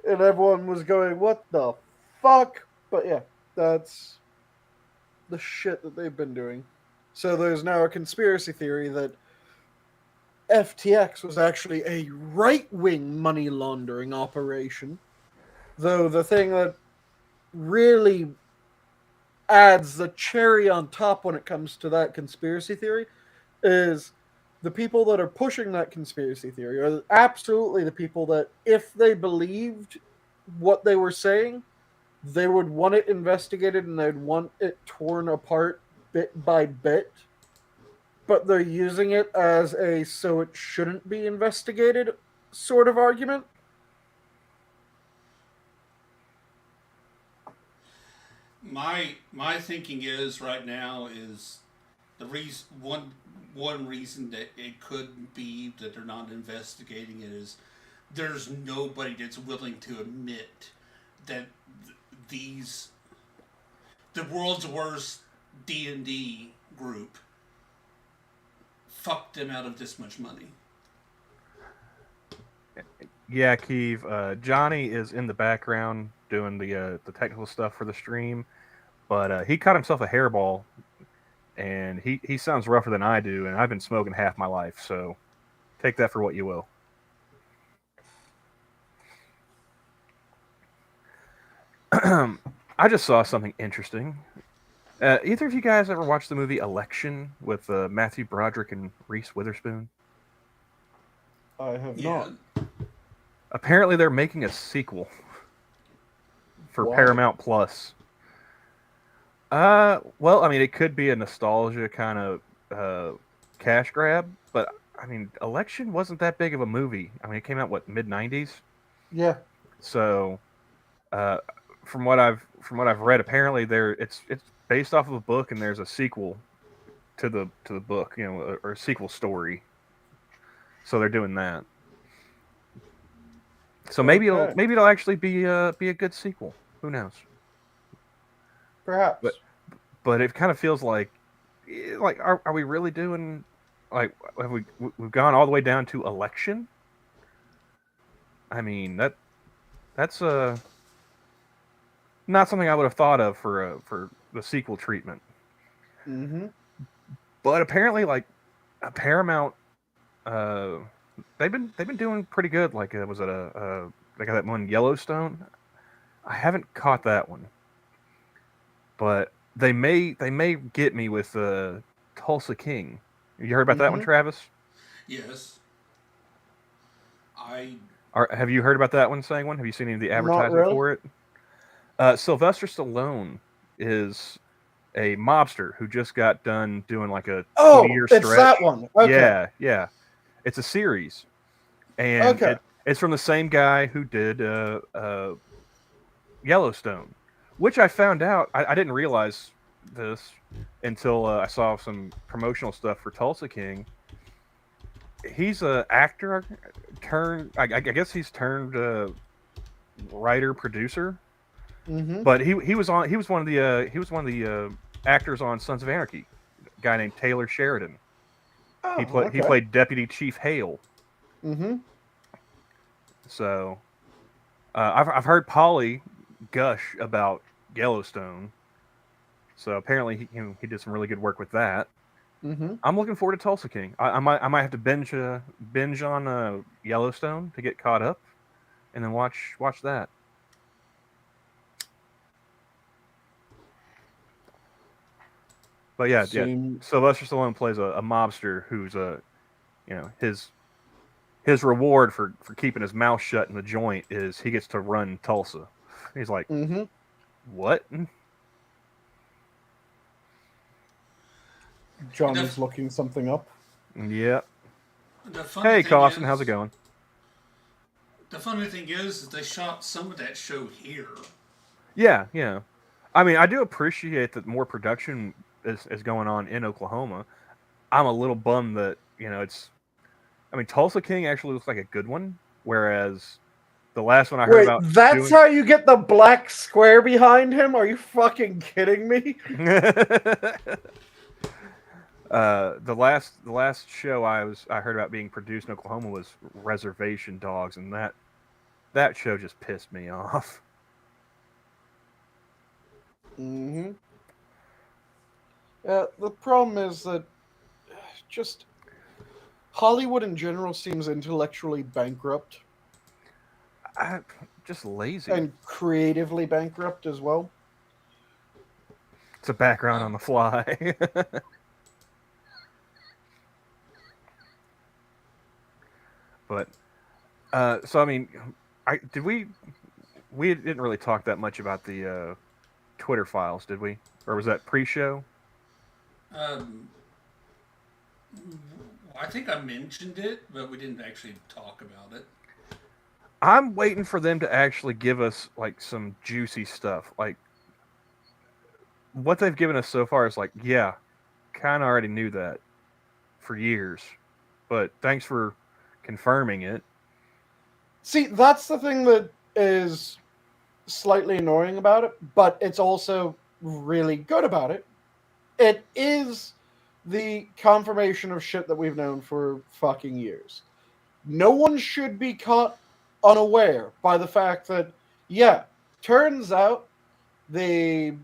And everyone was going, what the fuck? But yeah, that's the shit that they've been doing. So there's now a conspiracy theory that FTX was actually a right-wing money laundering operation. Though the thing that really adds the cherry on top when it comes to that conspiracy theory is the people that are pushing that conspiracy theory are absolutely the people that, if they believed what they were saying, they would want it investigated and they'd want it torn apart bit by bit, but they're using it as a so it shouldn't be investigated sort of argument. My thinking is right now is the reason one reason that it could be that they're not investigating it is there's nobody that's willing to admit that the world's worst D&D group fucked them out of this much money. Yeah, Keeve. Johnny is in the background doing the technical stuff for the stream, but he caught himself a hairball, and he sounds rougher than I do, and I've been smoking half my life, so take that for what you will. I just saw something interesting. Either of you guys ever watched the movie Election with Matthew Broderick and Reese Witherspoon? I have not. Apparently, they're making a sequel for Paramount Plus. Well, I mean, it could be a nostalgia kind of cash grab, but I mean, Election wasn't that big of a movie. I mean, it came out mid-90s. Yeah. So, from what I've read, apparently it's based off of a book, and there's a sequel to the book, or a sequel story. So they're doing that. So maybe it'll actually be a good sequel. Who knows? Perhaps. But it kind of feels like are we really doing we've gone all the way down to election? I mean that's not something I would have thought of for the sequel treatment. Mm-hmm. But apparently, Paramount, they've been doing pretty good. Like, was it they got that one Yellowstone? I haven't caught that one, but they may get me with Tulsa King. You heard about that one, Travis? Yes. Have you heard about that one, Sanguine? Have you seen any of the advertising for it? Sylvester Stallone is a mobster who just got done doing like a 20-year stretch. It's that one. Okay. Yeah. It's a series, and it's from the same guy who did Yellowstone, which I found out. I didn't realize this until I saw some promotional stuff for Tulsa King. He's an actor turned. I guess he's turned writer producer. Mm-hmm. But he was one of the actors on Sons of Anarchy. A guy named Taylor Sheridan. He played Deputy Chief Hale. Mm-hmm. So I've heard Polly gush about Yellowstone. So apparently he did some really good work with that. Mm-hmm. I'm looking forward to Tulsa King. I might have to binge on Yellowstone to get caught up, and then watch that. But yeah. Sylvester Stallone plays a mobster who's his reward for keeping his mouth shut in the joint is he gets to run Tulsa. He's like, what? Johnny's looking something up. Yeah. Hey, Carson, how's it going? The funny thing is they shot some of that show here. Yeah. I mean, I do appreciate that more production is going on in Oklahoma. I'm a little bummed that, Tulsa King actually looks like a good one, whereas the last one I heard about... That's how you get the black square behind him? Are you fucking kidding me? The last show I heard about being produced in Oklahoma was Reservation Dogs, and that show just pissed me off. Mm-hmm. The problem is that just Hollywood in general seems intellectually bankrupt. Just lazy. And creatively bankrupt as well. It's a background on the fly. But, so I mean, we didn't really talk that much about the Twitter files, did we? Or was that pre-show? I think I mentioned it, but we didn't actually talk about it. I'm waiting for them to actually give us like some juicy stuff. Like what they've given us so far is like, yeah, kind of already knew that for years, but thanks for confirming it. See, that's the thing that is slightly annoying about it, but it's also really good about it. It is the confirmation of shit that we've known for fucking years. No one should be caught unaware by the fact that, turns out the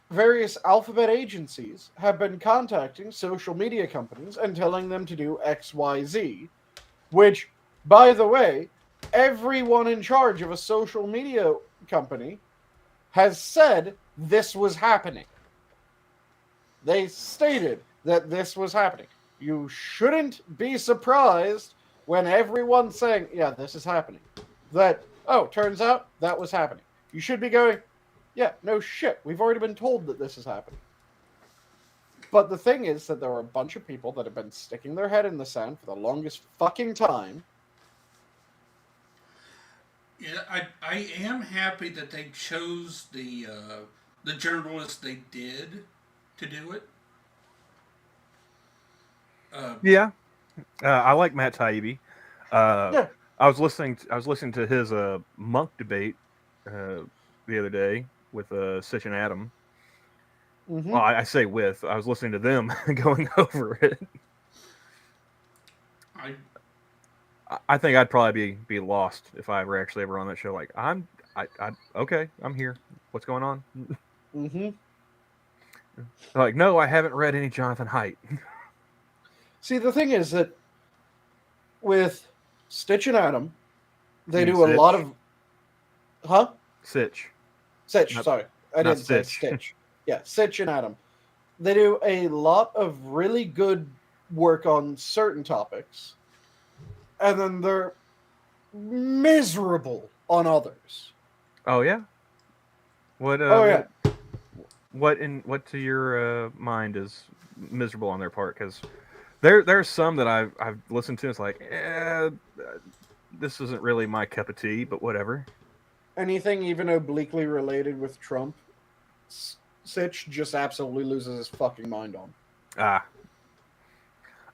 various alphabet agencies have been contacting social media companies and telling them to do XYZ, which, by the way, everyone in charge of a social media company has said this was happening. They stated that this was happening. You shouldn't be surprised when everyone's saying, yeah, this is happening. That, turns out that was happening. You should be going, yeah, no shit. We've already been told that this is happening. But the thing is that there are a bunch of people that have been sticking their head in the sand for the longest fucking time. Yeah, I am happy that they chose the journalists they did to do it. I like Matt Taibbi. I was listening to his monk debate the other day with Sitch and Adam. Mm-hmm. Well, I say with. I was listening to them going over it. I think I'd probably be lost if I ever on that show. Like okay, I'm here. What's going on? Mm-hmm. Like, no, I haven't read any Jonathan Haidt. See, the thing is that with Stitch and Adam, they do a lot of... Huh? Sitch. Sorry. I didn't say Stitch. Yeah, Stitch and Adam. They do a lot of really good work on certain topics, and then they're miserable on others. Oh, yeah? What to your mind is miserable on their part? Because there's some that I've listened to. It's like, this isn't really my cup of tea, but whatever. Anything even obliquely related with Trump, Sitch just absolutely loses his fucking mind on.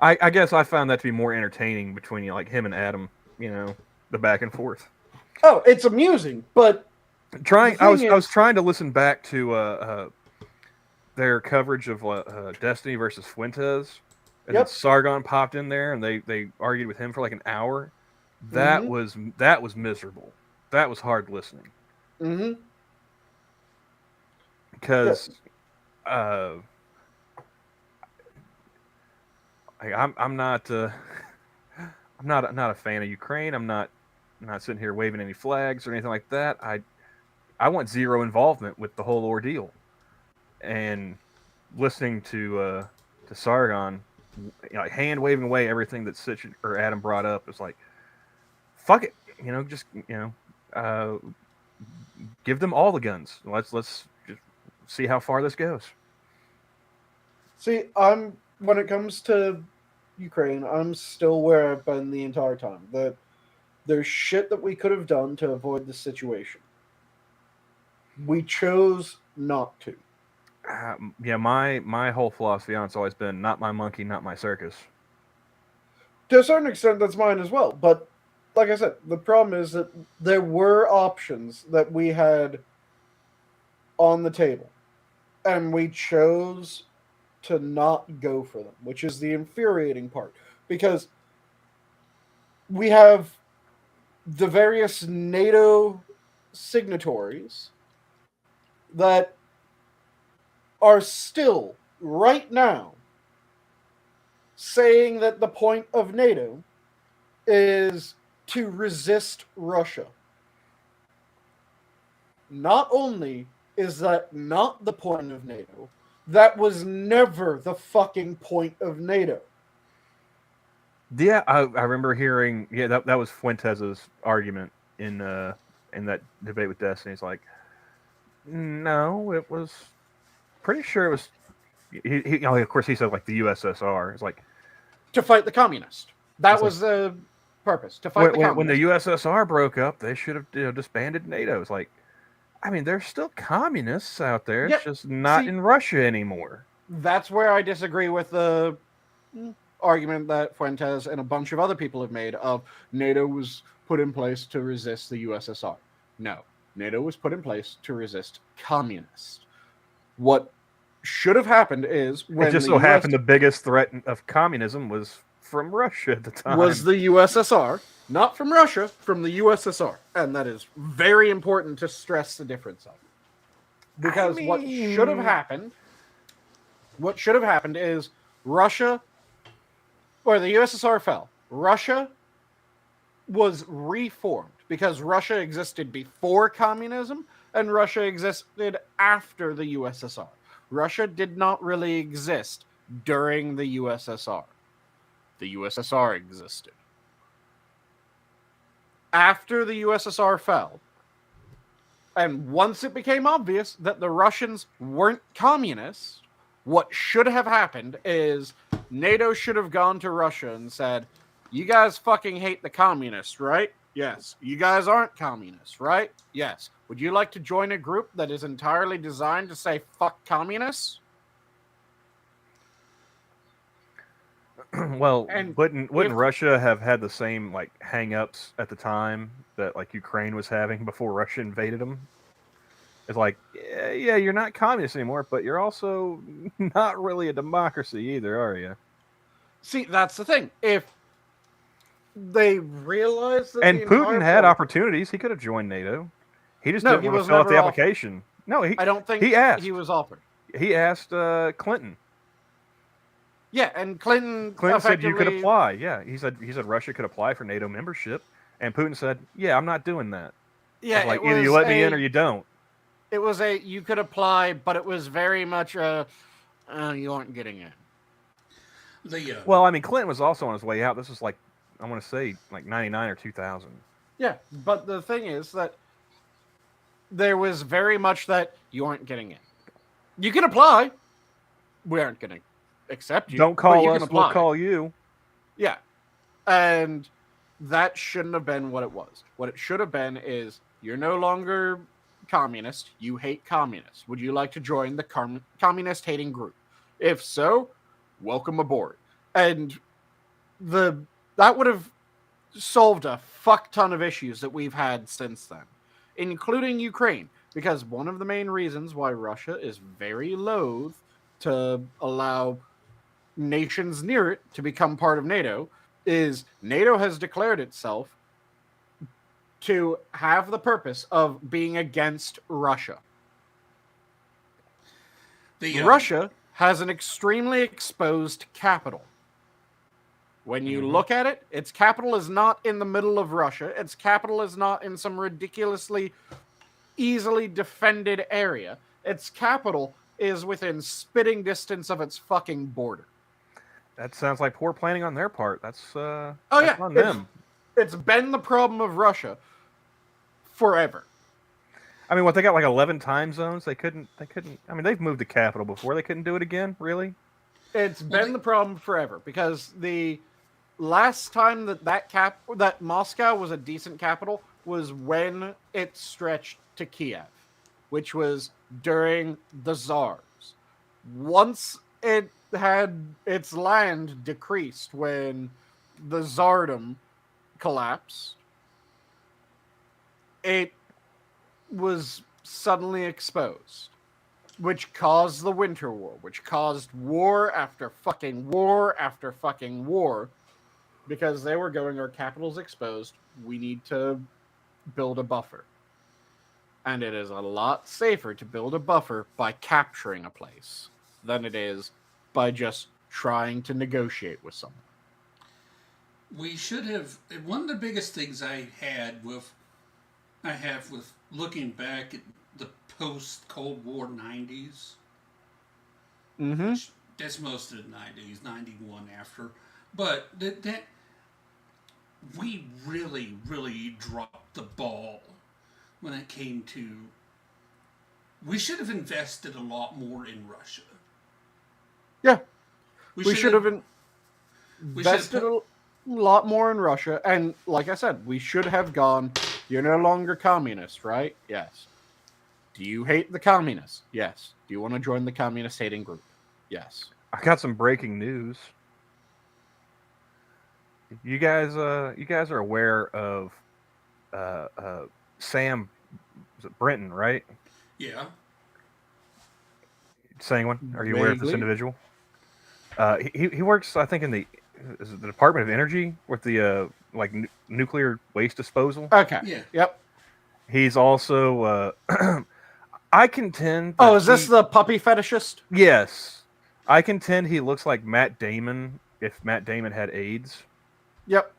I guess I found that to be more entertaining between like him and Adam. The back and forth. Oh, it's amusing, but I was trying to listen back to their coverage of Destiny versus Fuentes, and then Sargon popped in there, and they argued with him for like an hour. That was miserable. That was hard listening. Mm-hmm. Because I'm not a fan of Ukraine. I'm not sitting here waving any flags or anything like that. I want zero involvement with the whole ordeal. And listening to Sargon, hand waving away everything that Sitch or Adam brought up, is like, fuck it, give them all the guns. Let's just see how far this goes. See, when it comes to Ukraine, I'm still where I've been the entire time. That there's shit that we could have done to avoid the situation. We chose not to. My whole philosophy on it's always been not my monkey, not my circus. To a certain extent, that's mine as well. But like I said, the problem is that there were options that we had on the table, and we chose to not go for them, which is the infuriating part, because we have the various NATO signatories that are still, right now, saying that the point of NATO is to resist Russia. Not only is that not the point of NATO, that was never the fucking point of NATO. Yeah, I remember hearing. Yeah, that was Fuentes' argument in that debate with Destiny. It's like, no, it was pretty sure it was. He of course, he said like the USSR. It's like to fight the communists. That was the purpose, to fight the communists. When the USSR broke up, they should have disbanded NATO. It's like, I mean, there's still communists out there. It's just not in Russia anymore. That's where I disagree with the argument that Fuentes and a bunch of other people have made of NATO was put in place to resist the USSR. No, NATO was put in place to resist communists. What should have happened is when it just so happened the biggest threat of communism was from Russia at the time. Was the USSR, not from Russia, from the USSR. And that is very important to stress the difference of. Because what should have happened is Russia, or the USSR fell. Russia was reformed because Russia existed before communism and Russia existed after the USSR. Russia did not really exist during the USSR. The USSR existed. After the USSR fell, and once it became obvious that the Russians weren't communists, what should have happened is NATO should have gone to Russia and said, you guys fucking hate the communists, right? Yes. You guys aren't communists, right? Yes. Would you like to join a group that is entirely designed to say fuck communists? Well, And wouldn't if- Russia have had the same like hang-ups at the time that like Ukraine was having before Russia invaded them? It's like, yeah, you're not communist anymore, but you're also not really a democracy either, are you? See, that's the thing. If they realized that And the Putin entire had point, opportunities; he could have joined NATO. He just No, didn't he want to was fill out the never offered. application. No, I don't think he asked. he was offered. He asked Clinton. Yeah, and Clinton said you could apply. Yeah, he said Russia could apply for NATO membership, and Putin said, "Yeah, I'm not doing that." Yeah, like either you let me in or you don't. It was you could apply, but it was very much you aren't getting in. Well, I mean, Clinton was also on his way out. This was like, I want to say, like 99 or 2000. Yeah, but the thing is that there was very much that you aren't getting in. You can apply. We aren't going to accept you. Don't call us, we'll call you. Yeah. And that shouldn't have been what it was. What it should have been is, you're no longer communist. You hate communists. Would you like to join the communist hating group? If so, welcome aboard. And that would have solved a fuck ton of issues that we've had since then, including Ukraine, because one of the main reasons why Russia is very loath to allow nations near it to become part of NATO is NATO has declared itself to have the purpose of being against Russia. Russia has an extremely exposed capital. When you look at it, its capital is not in the middle of Russia. Its capital is not in some ridiculously easily defended area. Its capital is within spitting distance of its fucking border. That sounds like poor planning on their part. That's on them. It's been the problem of Russia forever. I mean, what, they got like 11 time zones? They couldn't. I mean, they've moved the capital before. They couldn't do it again, really? It's been the problem forever, because the last time that Moscow was a decent capital was when it stretched to Kiev, which was during the Tsars. Once it had its land decreased when the Tsardom collapsed, it was suddenly exposed, which caused the Winter War, which caused war after fucking war after fucking war, because they were going, our capital's exposed, we need to build a buffer. And it is a lot safer to build a buffer by capturing a place than it is by just trying to negotiate with someone. We should have, one of the biggest things I have with looking back at the post-Cold War 90s. Mm-hmm. That's most of the 90s, 91 after. But that we really, really dropped the ball when it came to... We should have invested a lot more in Russia. Yeah. We should have invested a lot more in Russia. And like I said, we should have gone, you're no longer communist, right? Yes. Do you hate the communists? Yes. Do you want to join the communist hating group? Yes. I got some breaking news. You guys are aware of Sam Brenton, right? Yeah. Sanguine, are you aware of this individual? He works, I think, in the Department of Energy with the nuclear waste disposal. Okay. Yeah. Yep. He's also I contend. Is this the puppy fetishist? Yes, I contend he looks like Matt Damon if Matt Damon had AIDS. Yep.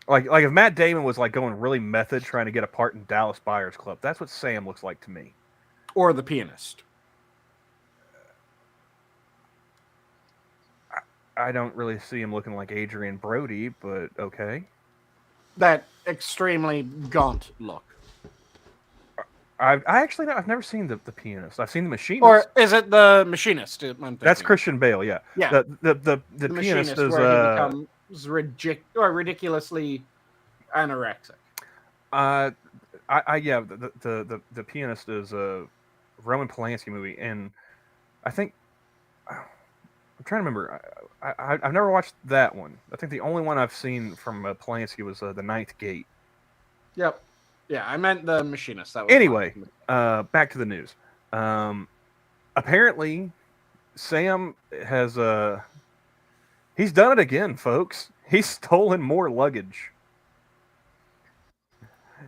Like if Matt Damon was like going really method trying to get a part in Dallas Buyers Club, that's what Sam looks like to me. Or the pianist. I don't really see him looking like Adrian Brody, but okay. That extremely gaunt look. I've never seen the pianist. I've seen the machinist. Or is it the machinist? That's Christian Bale. Yeah. Yeah. The pianist is where he becomes ridiculously anorexic. The pianist is a Roman Polanski movie, and I think I'm trying to remember. I've never watched that one. I think the only one I've seen from Polanski was The Ninth Gate. Yep. Yeah, I meant The Machinist. That was anyway, back to the news. Apparently, Sam has he's done it again, folks. He's stolen more luggage.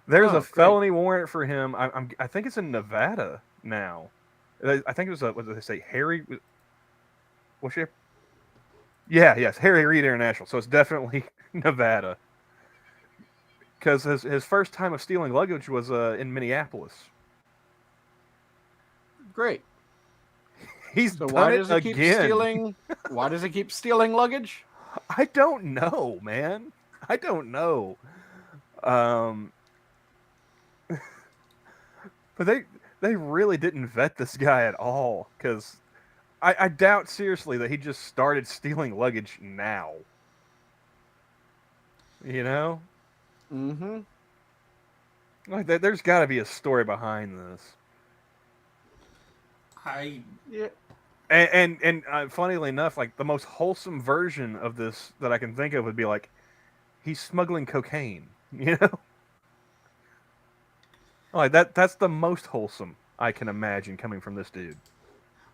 There's a felony warrant for him. I think it's in Nevada now. I think it was what did they say? Harry. What's your? Yeah, yes, Harry Reid International. So it's definitely Nevada. Because his first time of stealing luggage was in Minneapolis. Great. He's so done why it does he keep again. stealing? Why does he keep stealing luggage? I don't know, man. I don't know. But they really didn't vet this guy at all, because I doubt seriously that he just started stealing luggage now. You know? Mm-hmm. Like there's got to be a story behind this. Yeah. And funnily enough, like the most wholesome version of this that I can think of would be like, he's smuggling cocaine. You know? Like that's the most wholesome I can imagine coming from this dude.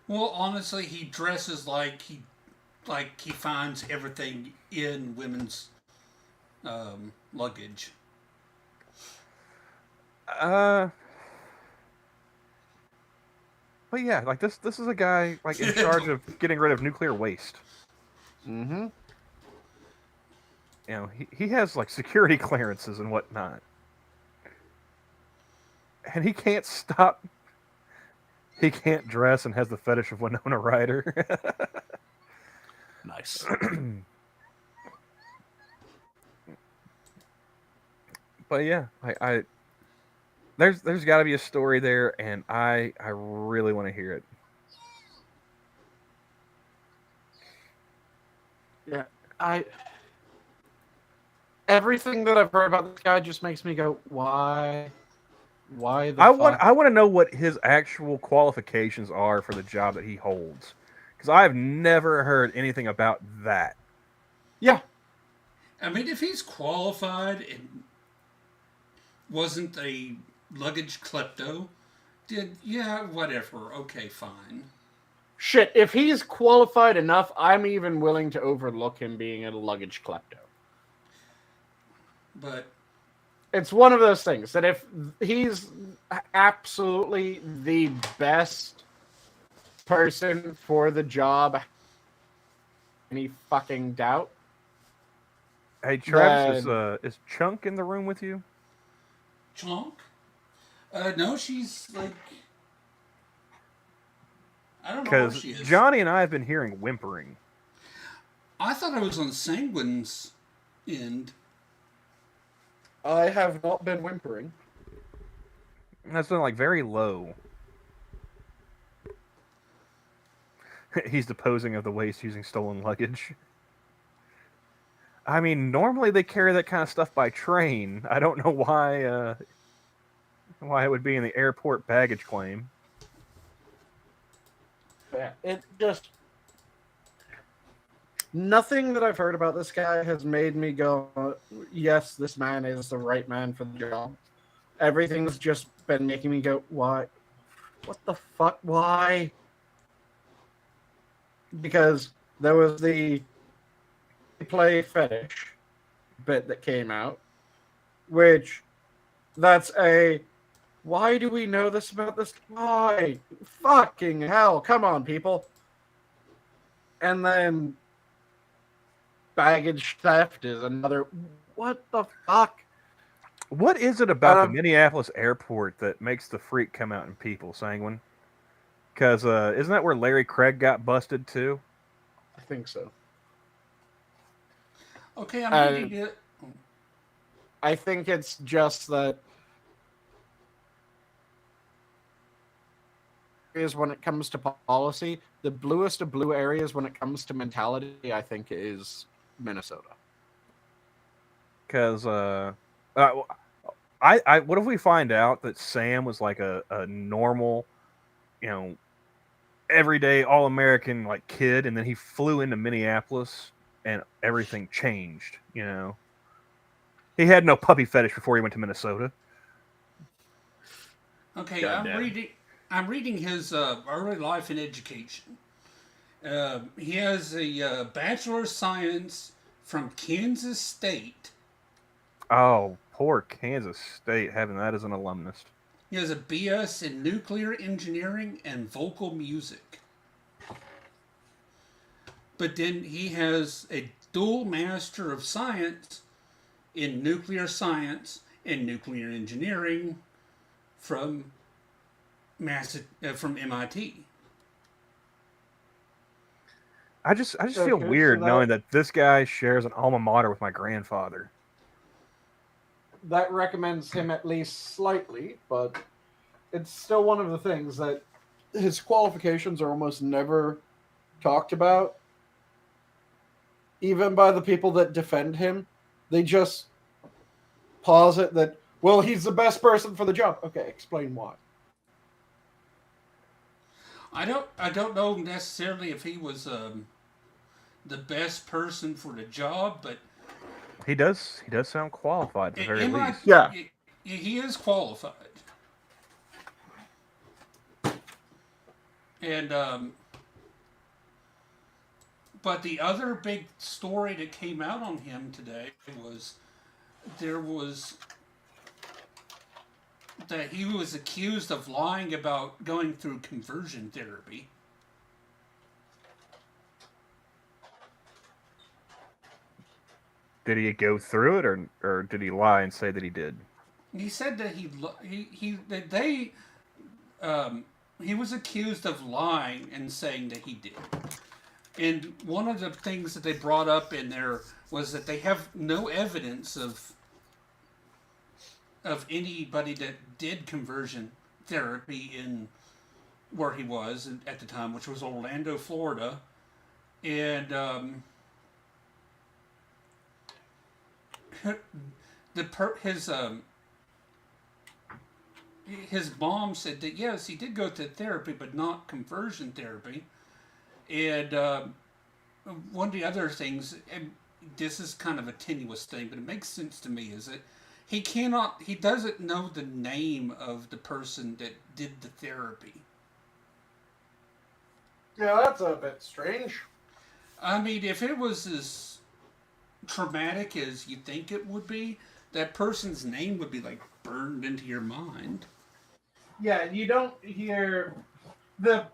Well, honestly, he dresses like he finds everything in women's luggage. But yeah, like this is a guy like in charge of getting rid of nuclear waste. Mm-hmm. You know, he has like security clearances and whatnot. And he can't stop. He can't dress and has the fetish of Winona Ryder. Nice. But yeah, I there's got to be a story there, and I really want to hear it. Yeah, everything that I've heard about this guy just makes me go, why? Why the fuck? I want to know what his actual qualifications are for the job that he holds, because I've never heard anything about that. Yeah. I mean, if he's qualified and wasn't a luggage klepto, whatever, okay, fine. Shit, if he's qualified enough, I'm even willing to overlook him being a luggage klepto. But it's one of those things that if he's absolutely the best person for the job, any fucking doubt. Hey, Travis, is Chunk in the room with you? Chunk? No, she's like, I don't know where she is. Because Johnny and I have been hearing whimpering. I thought I was on Sanguine's end. I have not been whimpering. That's been like very low. He's disposing of the waste using stolen luggage. I mean, normally they carry that kind of stuff by train. I don't know why it would be in the airport baggage claim. Yeah, it just... Nothing that I've heard about this guy has made me go, yes, this man is the right man for the job. Everything's just been making me go, why? What the fuck? Why? Because there was the play fetish bit that came out, which that's a, why do we know this about this guy? Fucking hell, come on, people. And then baggage theft is another, what the fuck? What is it about the Minneapolis airport that makes the freak come out in people, Sanguine? Because isn't that where Larry Craig got busted too? I think so. Okay, I'm reading it. I think it's just that is when it comes to policy, the bluest of blue areas when it comes to mentality, I think is Minnesota. Because I what if we find out that Sam was like a normal, everyday all-American like kid, and then he flew into Minneapolis, and everything changed. You know, he had no puppy fetish before he went to Minnesota. Okay, I'm reading his early life and education. He has a Bachelor of Science from Kansas State. Oh, poor Kansas State having that as an alumnus. He has a BS in Nuclear Engineering and Vocal Music. But then he has a dual Master of Science in Nuclear Science and Nuclear Engineering from MIT. I just feel weird knowing that this guy shares an alma mater with my grandfather. That recommends him at least slightly, but it's still one of the things that his qualifications are almost never talked about. Even by the people that defend him, they just posit that, well, he's the best person for the job. Okay, explain why. I don't know necessarily if he was the best person for the job, but he does sound qualified at the very least. Yeah, he is qualified. And but the other big story that came out on him today was that he was accused of lying about going through conversion therapy. Did he go through it, or did he lie and say that he did? He said that he was accused of lying and saying that he did. And one of the things that they brought up in there was that they have no evidence of anybody that did conversion therapy in where he was at the time, which was Orlando, Florida. And his mom said that yes, he did go to therapy, but not conversion therapy. And one of the other things, and this is kind of a tenuous thing, but it makes sense to me, is that he doesn't know the name of the person that did the therapy. Yeah, that's a bit strange. I mean, if it was as traumatic as you think it would be, that person's name would be like burned into your mind. Yeah, you don't hear the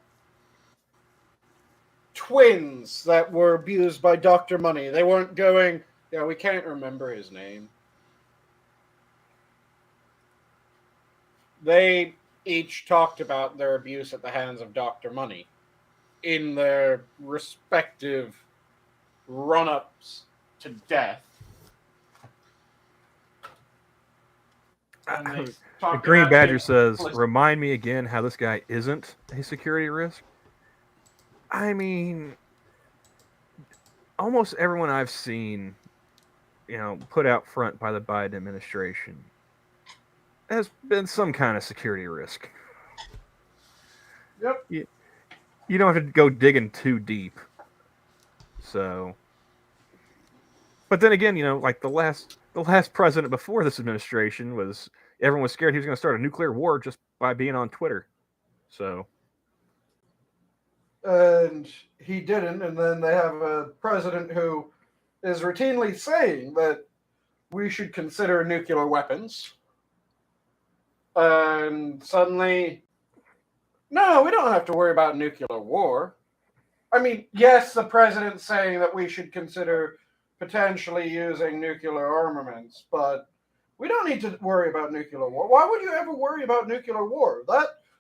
twins that were abused by Dr. Money. They weren't going, yeah, we can't remember his name. They each talked about their abuse at the hands of Dr. Money in their respective run-ups to death. The Green Badger says, remind me again how this guy isn't a security risk. I mean, almost everyone I've seen, put out front by the Biden administration has been some kind of security risk. Yep. You don't have to go digging too deep. So, but then again, like the last president before this administration everyone was scared he was going to start a nuclear war just by being on Twitter. So. And he didn't, and then they have a president who is routinely saying that we should consider nuclear weapons. And suddenly, no, we don't have to worry about nuclear war. I mean, yes, the president's saying that we should consider potentially using nuclear armaments, but we don't need to worry about nuclear war. Why would you ever worry about nuclear war?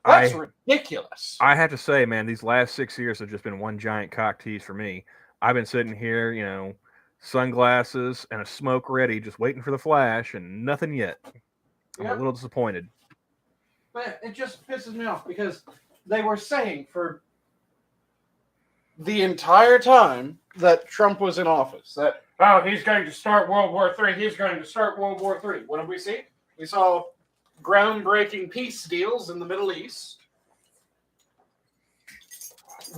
That's ridiculous. I have to say, man, these last 6 years have just been one giant cock tease for me. I've been sitting here, sunglasses and a smoke ready, just waiting for the flash, and nothing yet. I'm a little disappointed. But it just pisses me off because they were saying for the entire time that Trump was in office that, he's going to start World War III. He's going to start World War III. What did we see? We saw groundbreaking peace deals in the Middle East.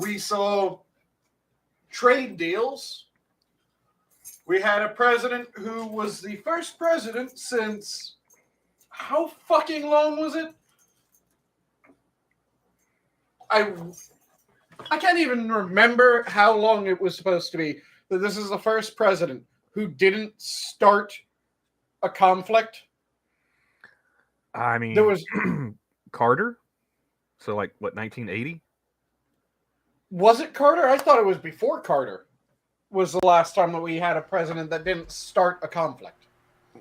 We saw trade deals. We had a president who was the first president since how fucking long was it? I can't even remember how long it was supposed to be. But this is the first president who didn't start a conflict. I mean, there was Carter. So, like, what, 1980? Was it Carter? I thought it was before Carter was the last time that we had a president that didn't start a conflict.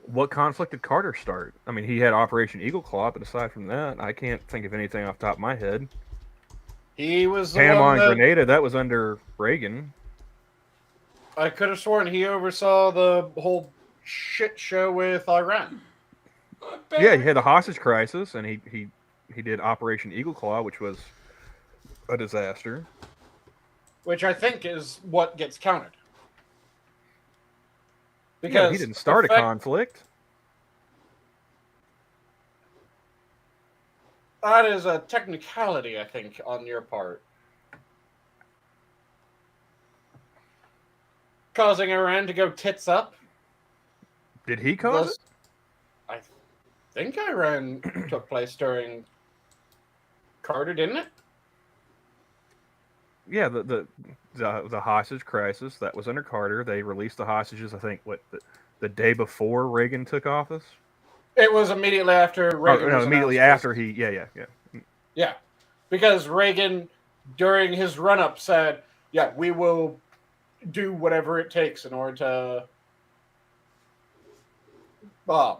What conflict did Carter start? I mean, he had Operation Eagle Claw, but aside from that, I can't think of anything off the top of my head. He was the Panama one and Grenada, that was under Reagan. I could have sworn he oversaw the whole shit show with Iran. Yeah, he had the hostage crisis, and he did Operation Eagle Claw, which was a disaster. Which I think is what gets counted. Because he didn't start a conflict. That is a technicality, I think, on your part. Causing Iran to go tits up. Did he cause it? I think Iran took place during Carter, didn't it? Yeah, the hostage crisis, that was under Carter. They released the hostages, I think, the day before Reagan took office? It was immediately after Reagan. No, immediately after he, yeah. Yeah, because Reagan, during his run-up, said, yeah, we will do whatever it takes in order to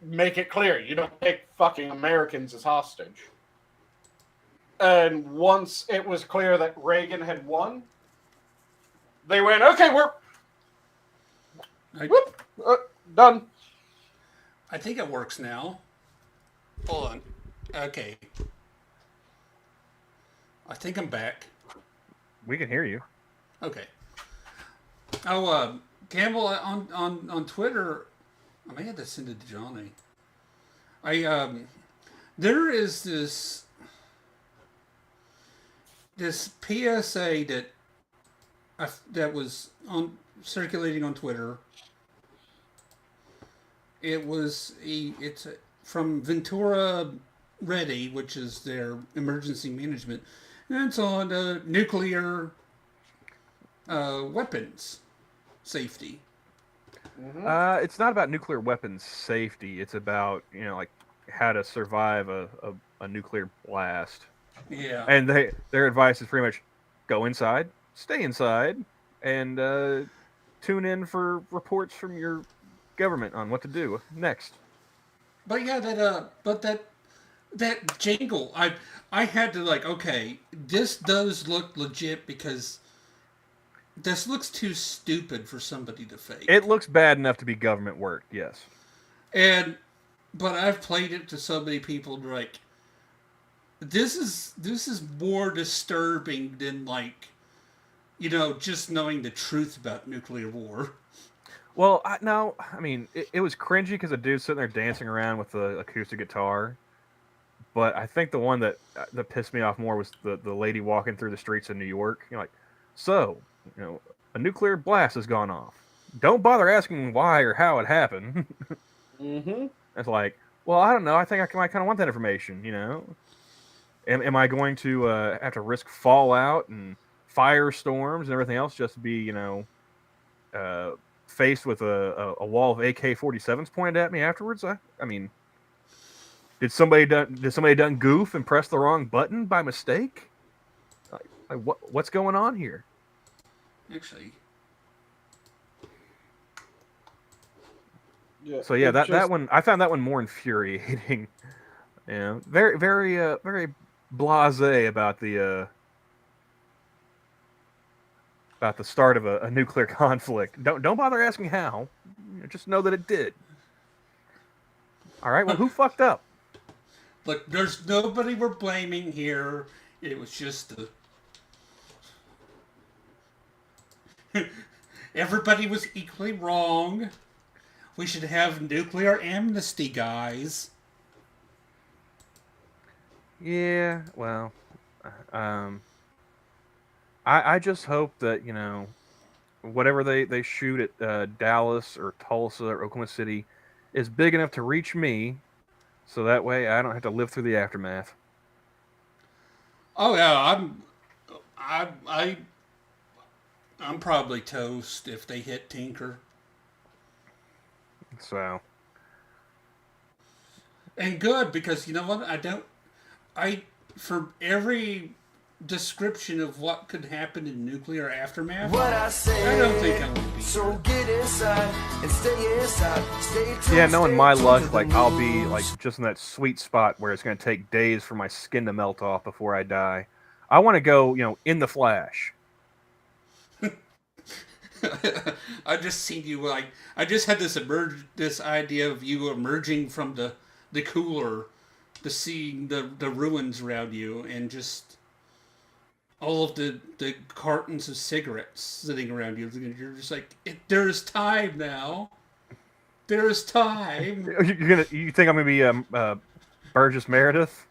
make it clear you don't take fucking Americans as hostage. And once it was clear that Reagan had won, they went, okay, we're done. I think it works now. Hold on. Okay. I think I'm back. We can hear you. Okay. Oh, Camel on Twitter. I may have to send it to Johnny. There is this PSA that was circulating on Twitter. It's from Ventura Ready, which is their emergency management, and it's on nuclear weapons safety. Mm-hmm. It's not about nuclear weapons safety. It's about, like how to survive a nuclear blast. Yeah. And their advice is pretty much go inside, stay inside, and tune in for reports from your government on what to do next. But yeah, that jingle, I had to okay, this does look legit because this looks too stupid for somebody to fake. It looks bad enough to be government work, yes. But I've played it to so many people, this is more disturbing than just knowing the truth about nuclear war. Well, it was cringy because a dude sitting there dancing around with the acoustic guitar. But I think the one that pissed me off more was the lady walking through the streets of New York. A nuclear blast has gone off. Don't bother asking why or how it happened. Mm-hmm. It's like, well, I don't know. I think I might kind of want that information, Am I going to have to risk fallout and firestorms and everything else just to be, faced with a wall of AK-47s pointed at me afterwards? I mean, did somebody done goof and press the wrong button by mistake? What's going on here? Actually, yeah. So yeah, that one, I found that one more infuriating. Very very blasé about the start of a nuclear conflict. Don't bother asking how. Just know that it did. All right. Well, who fucked up? Look, there's nobody we're blaming here. It was just everybody was equally wrong. We should have nuclear amnesty, guys. Yeah. Well, I just hope that whatever they shoot at Dallas or Tulsa or Oklahoma City is big enough to reach me, so that way I don't have to live through the aftermath. Oh yeah, I'm probably toast if they hit Tinker. So. And good, because you know what? For every description of what could happen in nuclear aftermath, I don't think I would be. So get inside and stay inside. Yeah, knowing my luck, like I'll be like just in that sweet spot where it's going to take days for my skin to melt off before I die. I want to go, in the flash. I just seen you like I just had this idea of you emerging from the cooler to seeing the ruins around you and just all of the cartons of cigarettes sitting around you. You're just like, there's time now. There's time. You think I'm gonna be Burgess Meredith?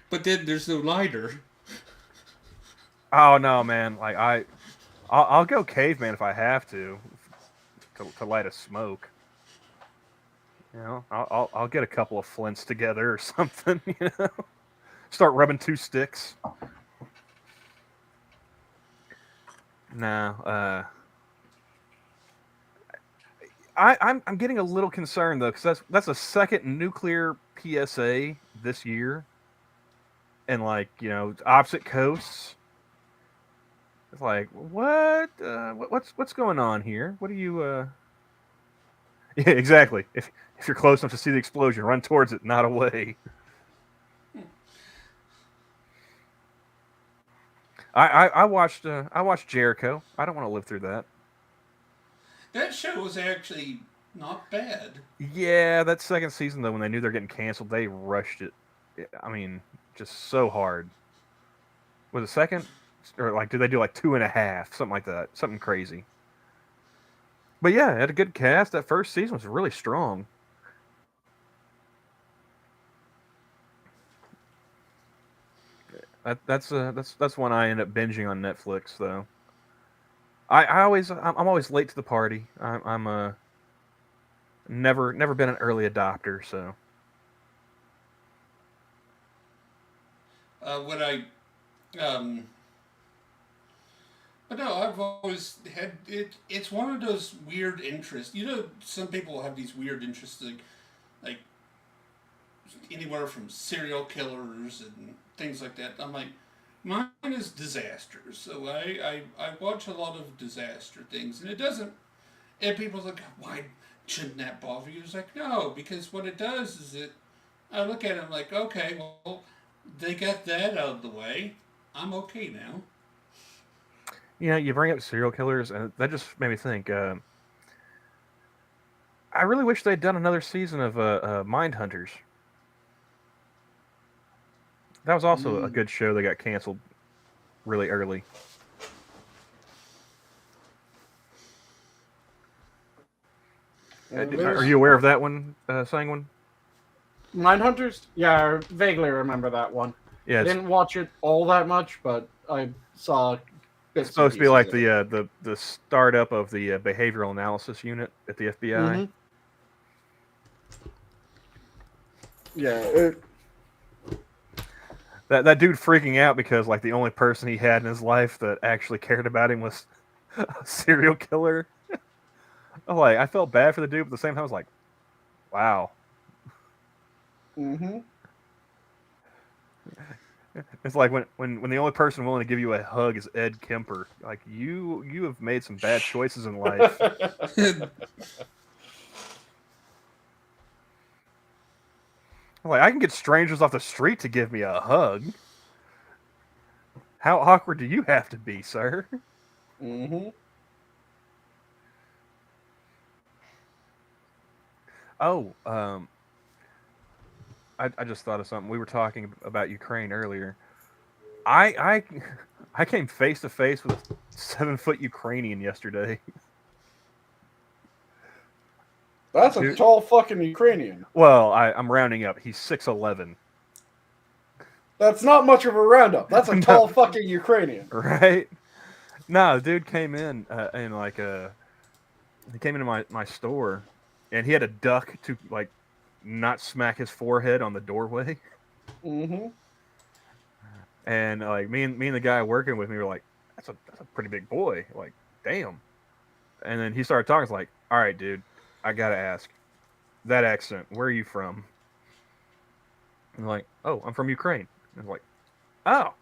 But then there's no lighter. Oh no, man! Like I'll go caveman if I have to light a smoke. I'll get a couple of flints together or something. Start rubbing two sticks. No, I'm getting a little concerned though, because that's a second nuclear PSA this year, and opposite coasts. It's like, what? What's going on here? What are you? Yeah, exactly. If you're close enough to see the explosion, run towards it, not away. I watched Jericho. I don't want to live through that. That show was actually not bad. Yeah, that second season though, when they knew they're getting canceled, they rushed it. I mean, just so hard. Was it second? Or did they do 2.5, something like that, something crazy. But yeah, it had a good cast. That first season was really strong. That's one I end up binging on Netflix though. I'm always late to the party. I'm never been an early adopter, so. But no, I've always had it. It's one of those weird interests. Some people have these weird interests, like anywhere from serial killers and things like that. I'm like, mine is disasters. So I watch a lot of disaster things, and it doesn't. And people's like, why shouldn't that bother you? It's like, no, because what it does is I look at it, I'm like, okay, well, they got that out of the way. I'm okay now. You bring up serial killers, and that just made me think. I really wish they'd done another season of Mindhunters. That was also a good show that got canceled really early. Are you aware of that one, Sanguine? Mindhunters? Yeah, I vaguely remember that one. Yeah, I didn't watch it all that much, but I saw. It's supposed to be like the startup of the behavioral analysis unit at the FBI. Mm-hmm. Yeah. That dude freaking out because the only person he had in his life that actually cared about him was a serial killer. I felt bad for the dude, but at the same time I was like, wow. Mm-hmm. It's like when the only person willing to give you a hug is Ed Kemper. You have made some bad choices in life. I can get strangers off the street to give me a hug. How awkward do you have to be, sir? Mm-hmm. Oh, I just thought of something. We were talking about Ukraine earlier. I came face to face with a 7-foot Ukrainian yesterday. That's a tall fucking Ukrainian. Well, I'm rounding up. He's 6'11". That's not much of a roundup. That's a tall fucking Ukrainian. Right? No, the dude came in and like he came into my store, and he had a duck to like not smack his forehead on the doorway. Mm-hmm. And like me and the guy working with me were like, that's a pretty big boy. Like, damn. And then he started talking. It's like, all right, dude, I gotta ask, that accent, where are you from? And I'm like, oh, I'm from Ukraine. And I'm like, oh,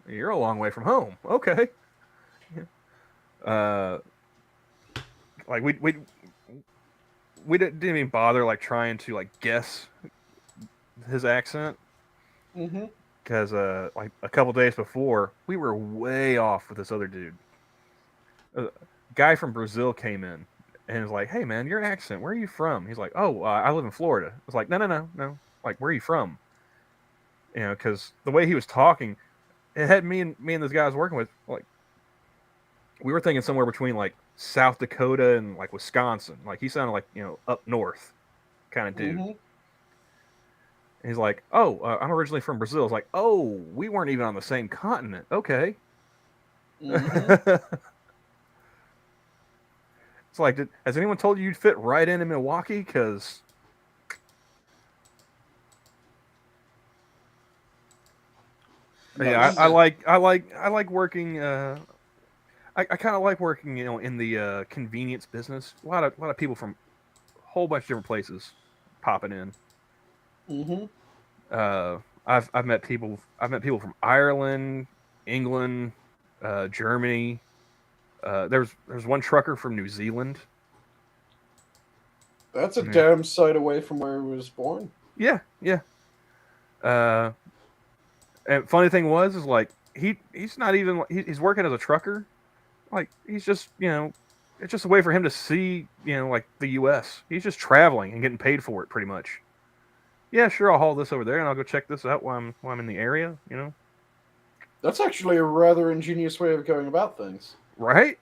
you're a long way from home. Okay. Like we didn't even bother like trying to like guess his accent. Mm-hmm. Because like a couple days before, we were way off with this other dude. A guy from Brazil came in and was like, "Hey man, your accent, where are you from?" He's like, "Oh, I live in Florida." I was like, "No. Like, where are you from?" You know, because the way he was talking, it had me and this guy I was working with, like, we were thinking somewhere between like South Dakota and like Wisconsin. Like he sounded like up north kind of dude. Mm-hmm. And he's like, "Oh, I'm originally from Brazil." I was like, "Oh, we weren't even on the same continent." Okay. Mm-hmm. It's like, has anyone told you you'd fit right in Milwaukee? Because yeah, I like working. I kind of like working, in the convenience business. A lot of people from a whole bunch of different places popping in. Mm-hmm. I've met people. I've met people from Ireland, England, Germany. There's one trucker from New Zealand. That's a damn sight away from where he was born. Yeah. And funny thing is like he's not even he's working as a trucker. Like he's just it's just a way for him to see like the U.S. He's just traveling and getting paid for it pretty much. Yeah, sure, I'll haul this over there and I'll go check this out while I'm in the area. That's actually a rather ingenious way of going about things. Right?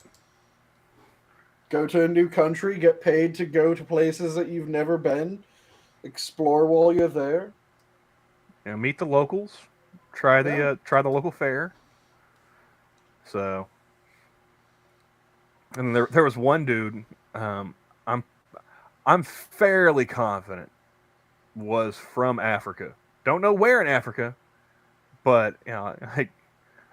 Go to a new country, get paid to go to places that you've never been, explore while you're there. Meet the locals, try the local fare. So, and there was one dude. I'm fairly confident was from Africa. Don't know where in Africa, but like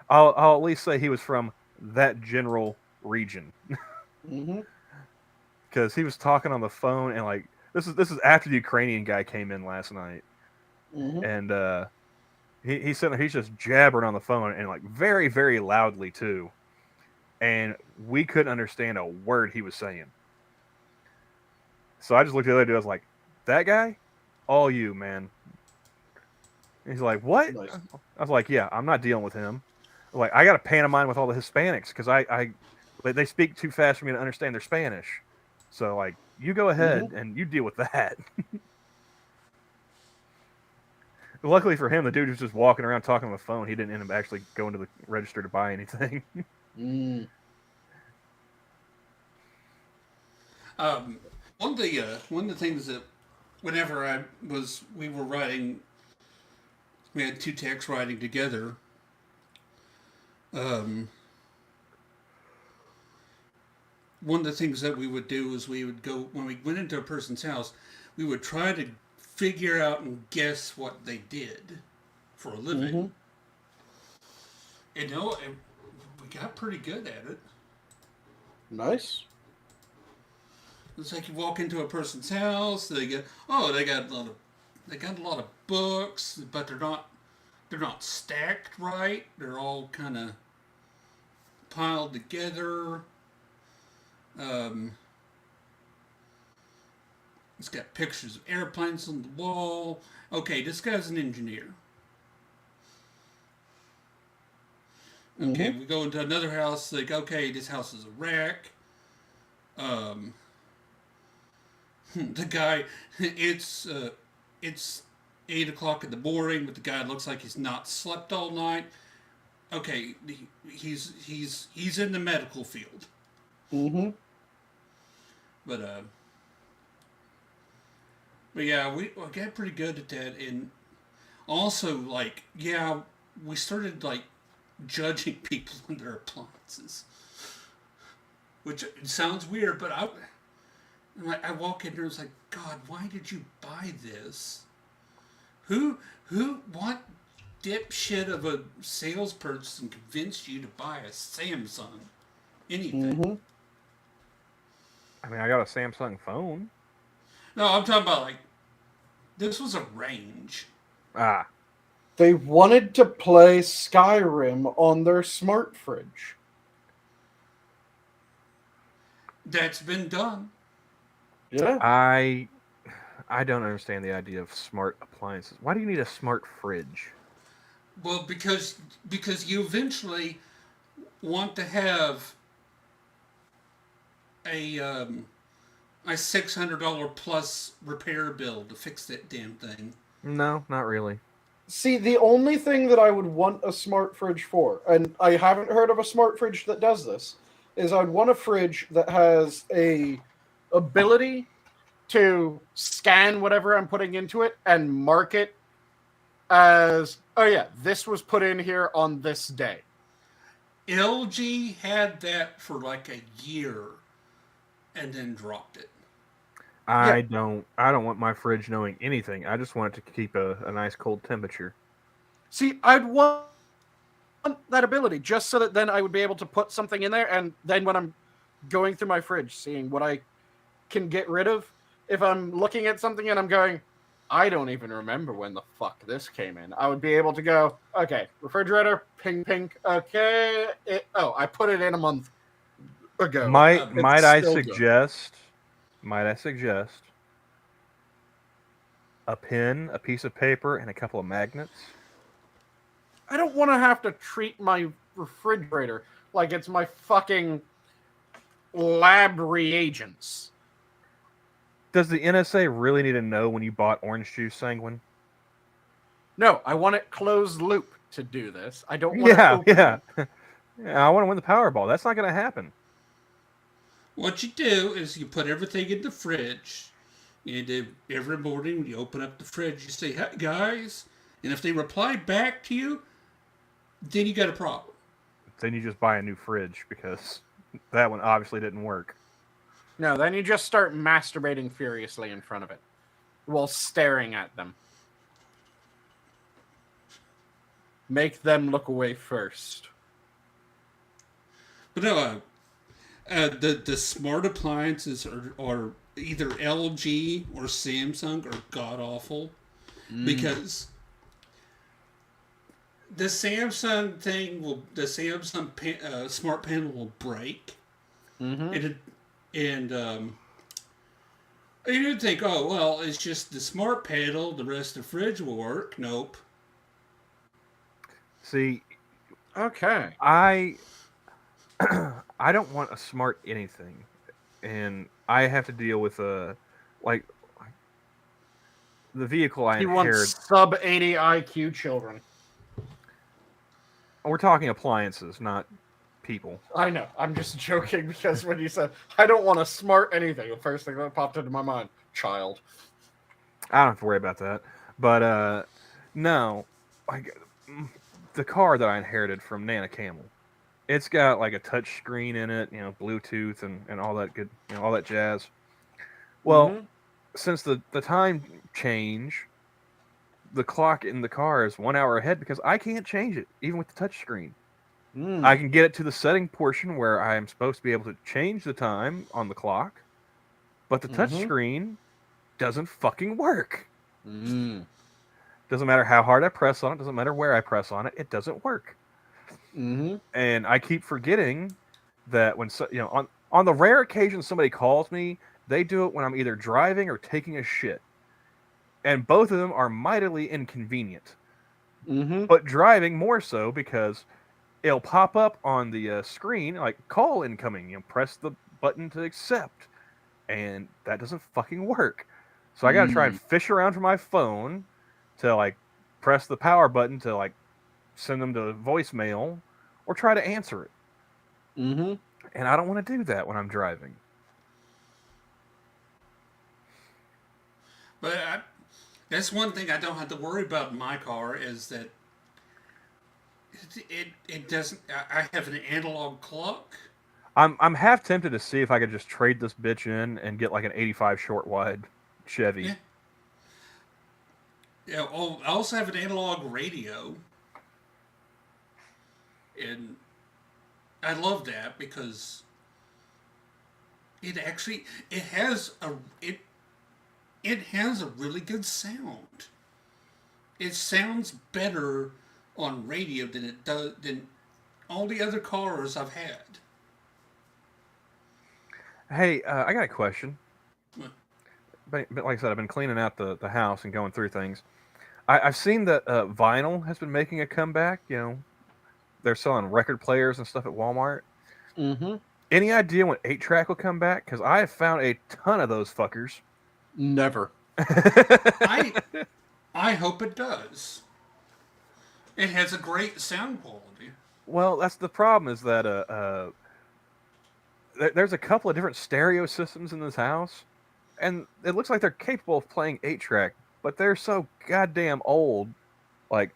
I'll at least say he was from that general region. Mm-hmm. Because he was talking on the phone and like this is after the Ukrainian guy came in last night, and he's sitting there, he's just jabbering on the phone and like very very loudly too, and we couldn't understand a word he was saying. So I just looked at the other dude. I was like, "That guy, all you, man." And he's like, "What?" Nice. I was like, "Yeah, I'm not dealing with him. Like, I got to pantomime with all the Hispanics because they speak too fast for me to understand their Spanish. So like, you go ahead and you deal with that." Luckily for him, the dude was just walking around talking on the phone. He didn't end up actually going to the register to buy anything. One of the things that whenever we were writing, we had two techs writing together. One of the things that we would do is we would go, when we went into a person's house, we would try to figure out and guess what they did for a living. And we got pretty good at it. Nice. It's like you walk into a person's house, they got a lot of books, but they're not stacked right. They're all kind of piled together. It's got pictures of airplanes on the wall. Okay, this guy's an engineer. Okay, we go into another house, like, okay, this house is a wreck. The guy, it's 8 o'clock in the morning, but the guy looks like he's not slept all night. Okay, he's in the medical field. But yeah, we got pretty good at that, and also like, yeah, we started like judging people and their appliances, which sounds weird, but I walk in there and it's like, God, why did you buy this? What dipshit of a salesperson convinced you to buy a Samsung? Anything. Mm-hmm. I mean, I got a Samsung phone. No, I'm talking about like, this was a range. Ah. They wanted to play Skyrim on their smart fridge. That's been done. Yeah. I don't understand the idea of smart appliances. Why do you need a smart fridge? Well, because you eventually want to have a $600 plus repair bill to fix that damn thing. No, not really. See, the only thing that I would want a smart fridge for, and I haven't heard of a smart fridge that does this, is I'd want a fridge that has a ability to scan whatever I'm putting into it and mark it as, oh yeah, this was put in here on this day. LG had that for like a year and then dropped it. I don't want my fridge knowing anything. I just want it to keep a nice cold temperature. See, I'd want that ability just so that then I would be able to put something in there, and then when I'm going through my fridge, seeing what I can get rid of, if I'm looking at something and I'm going, I don't even remember when the fuck this came in, I would be able to go, okay, refrigerator, pink, okay, I put it in a month ago. Might I suggest a pen, a piece of paper, and a couple of magnets? I don't want to have to treat my refrigerator like it's my fucking lab reagents. Does the NSA really need to know when you bought orange juice, Sanguine? No, I want it closed loop to do this. I don't want Yeah. I want to win the Powerball. That's not going to happen. What you do is you put everything in the fridge, and every morning when you open up the fridge, you say, "Hey guys," and if they reply back to you, then you got a problem. Then you just buy a new fridge because that one obviously didn't work. No, then you just start masturbating furiously in front of it while staring at them. Make them look away first. But no, the smart appliances are either LG or Samsung are god awful because the Samsung smart panel will break, and you'd think, oh well, it's just the smart panel, the rest of the fridge will work. Nope. See, okay, I don't want a smart anything, and I have to deal with the vehicle I inherited. He wants sub 80 IQ children. We're talking appliances, not people. I know. I'm just joking because when you said I don't want a smart anything, the first thing that popped into my mind, child. I don't have to worry about that. But no, the car that I inherited from Nana Camel, it's got like a touch screen in it, Bluetooth and all that good, all that jazz. Well, since the time change, the clock in the car is 1 hour ahead because I can't change it, even with the touch screen. I can get it to the setting portion where I am supposed to be able to change the time on the clock, but the touch screen doesn't fucking work. Doesn't matter how hard I press on it, doesn't matter where I press on it, it doesn't work. And I keep forgetting that when on the rare occasion somebody calls me, they do it when I'm either driving or taking a shit. And both of them are mightily inconvenient. But driving more so because it'll pop up on the screen like call incoming. Press the button to accept, and that doesn't fucking work. So I got to try and fish around for my phone to press the power button to send them to voicemail or try to answer it. And I don't want to do that when I'm driving. But that's one thing I don't have to worry about in my car is that It doesn't. I have an analog clock. I'm half tempted to see if I could just trade this bitch in and get like an 85 short wide Chevy. Yeah. Yeah. Oh, I also have an analog radio, and I love that because it has a really good sound. It sounds better on radio than all the other cars I've had. Hey, I got a question. What? But like I said, I've been cleaning out the house and going through things. I've seen that vinyl has been making a comeback. They're selling record players and stuff at Walmart. Mm-hmm. Any idea when 8-track will come back? Because I have found a ton of those fuckers. Never. I hope it does. It has a great sound quality. Well, that's the problem is that there's a couple of different stereo systems in this house, and it looks like they're capable of playing 8-track, but they're so goddamn old. Like,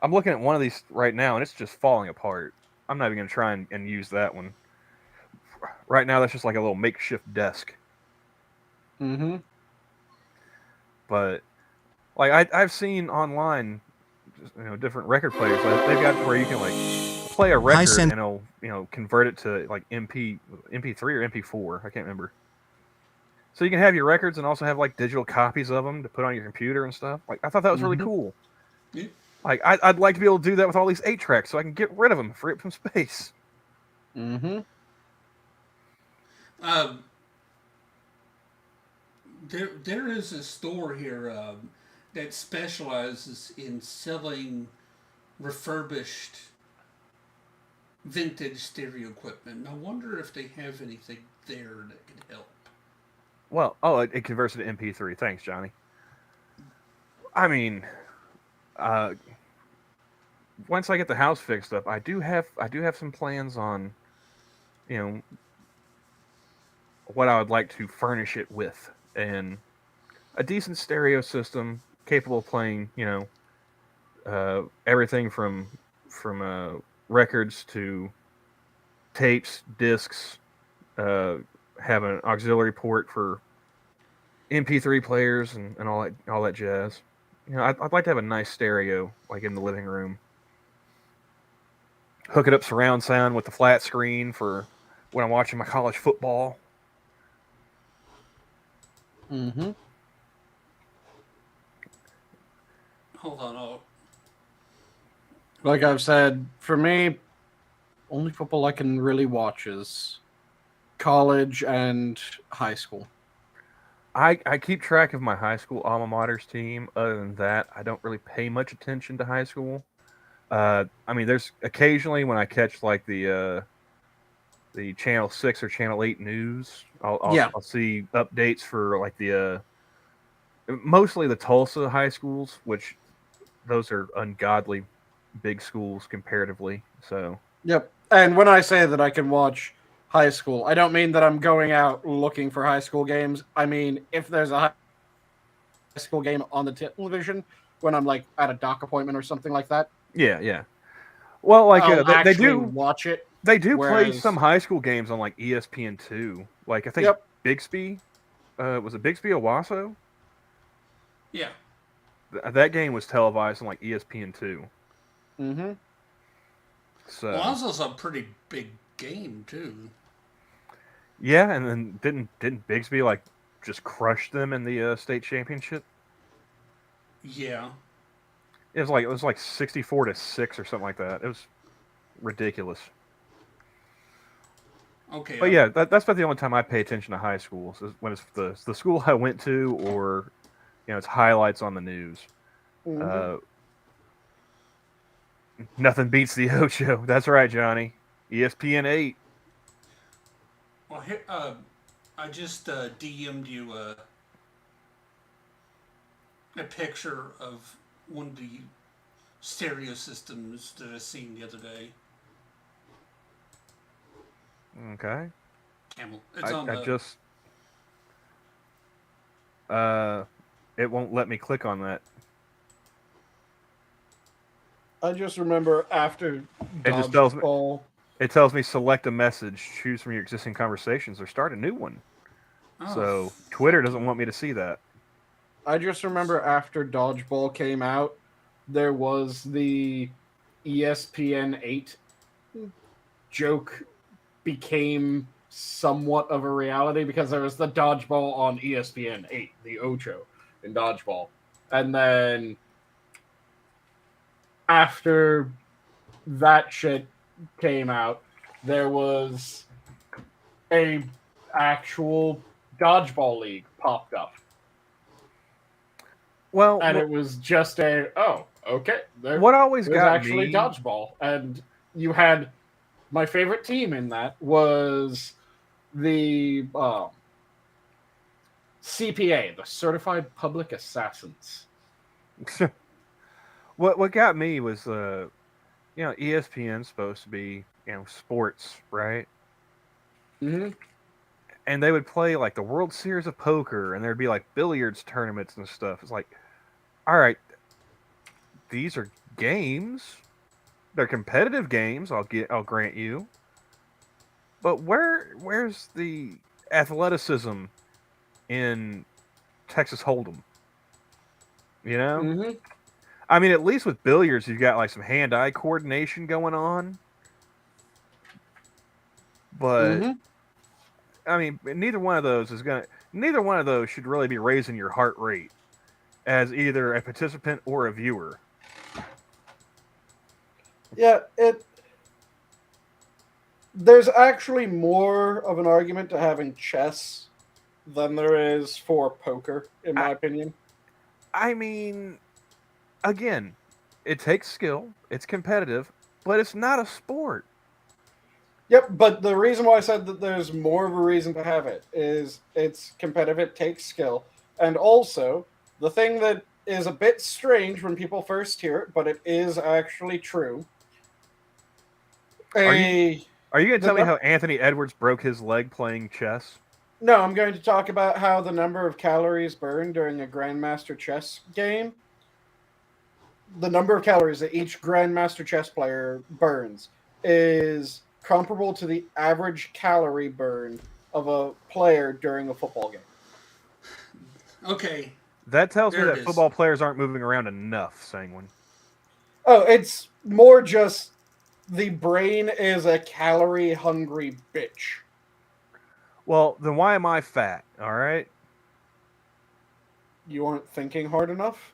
I'm looking at one of these right now, and it's just falling apart. I'm not even going to try and use that one. Right now, that's just like a little makeshift desk. Mm-hmm. But, like, I've seen online, different record players. Like, they've got where you can, like, play a record and it'll, convert it to, like, MP3 or MP4. I can't remember. So you can have your records and also have, like, digital copies of them to put on your computer and stuff. Like, I thought that was really cool. Yeah. Like, I'd like to be able to do that with all these 8-tracks so I can get rid of them, free up some space. Mm-hmm. There is a store here that specializes in selling refurbished vintage stereo equipment. I wonder if they have anything there that could help. Well, it converts it to MP3. Thanks, Johnny. I mean, once I get the house fixed up, I do have some plans on, what I would like to furnish it with, and a decent stereo system capable of playing, everything from records to tapes, discs. Have an auxiliary port for MP3 players and all that jazz. I'd like to have a nice stereo like in the living room. Hook it up surround sound with the flat screen for when I'm watching my college football. Mm-hmm. Hold on. Like I've said, for me, only football I can really watch is college and high school. I keep track of my high school alma mater's team. Other than that, I don't really pay much attention to high school. I mean, there's occasionally when I catch like the Channel 6 or Channel 8 news, I'll see updates for like the mostly the Tulsa high schools, which those are ungodly big schools comparatively. So yep. And when I say that I can watch high school, I don't mean that I'm going out looking for high school games. I mean, if there's a high school game on the television when I'm like at a doc appointment or something like that. Yeah. Well, like they do watch it. They do play some high school games on like ESPN2. Like I think Bixby, was it Bixby Owasso? Yeah. That game was televised on like ESPN2. Mm-hmm. So Owasso's a pretty big game too. Yeah, and then didn't Bixby like just crush them in the state championship? Yeah. It was like 64-6 or something like that. It was ridiculous. Okay. But yeah, that's about the only time I pay attention to high schools is when it's the school I went to, or it's highlights on the news. Mm-hmm. Nothing beats the Ocho. That's right, Johnny. ESPN 8. Well, here, I just DM'd you a picture of one of the stereo systems that I seen the other day. Okay. Camel. It's on the... I just... it won't let me click on that. I just remember after It just tells me. dodgeball. It tells me select a message, choose from your existing conversations, or start a new one. Oh, So Twitter doesn't want me to see that. I just remember after dodgeball came out, there was the ESPN 8 joke became somewhat of a reality because there was the dodgeball on ESPN 8, the Ocho in dodgeball. And then after that shit came out, there was a actual dodgeball league popped up. Well, And it was just okay. What always there's got actually me dodgeball. And you had my favorite team in that was the CPA, the Certified Public Assassins. what got me was ESPN's supposed to be sports, right? Mm-hmm. And they would play like the World Series of Poker, and there'd be like billiards tournaments and stuff. It's like, all right, these are games. They're competitive games. I'll grant you. But where's the athleticism in Texas Hold'em? You know, Mm-hmm. I mean, at least with billiards, you've got like some hand-eye coordination going on. But Mm-hmm. I mean, neither one of those should really be raising your heart rate as either a participant or a viewer. Yeah, there's actually more of an argument to having chess than there is for poker, in my opinion. I mean, again, it takes skill, it's competitive, but it's not a sport. Yep, but the reason why I said that there's more of a reason to have it is it's competitive, it takes skill, and also the thing that is a bit strange when people first hear it, but it is actually true. Are you going to tell me how Anthony Edwards broke his leg playing chess? No, I'm going to talk about how the number of calories burned during a Grandmaster chess game, the number of calories that each Grandmaster chess player burns is comparable to the average calorie burn of a player during a football game. Okay. That tells me that football players aren't moving around enough, Sanguine. Oh, it's more just the brain is a calorie-hungry bitch. Well, then why am I fat, all right? You aren't thinking hard enough?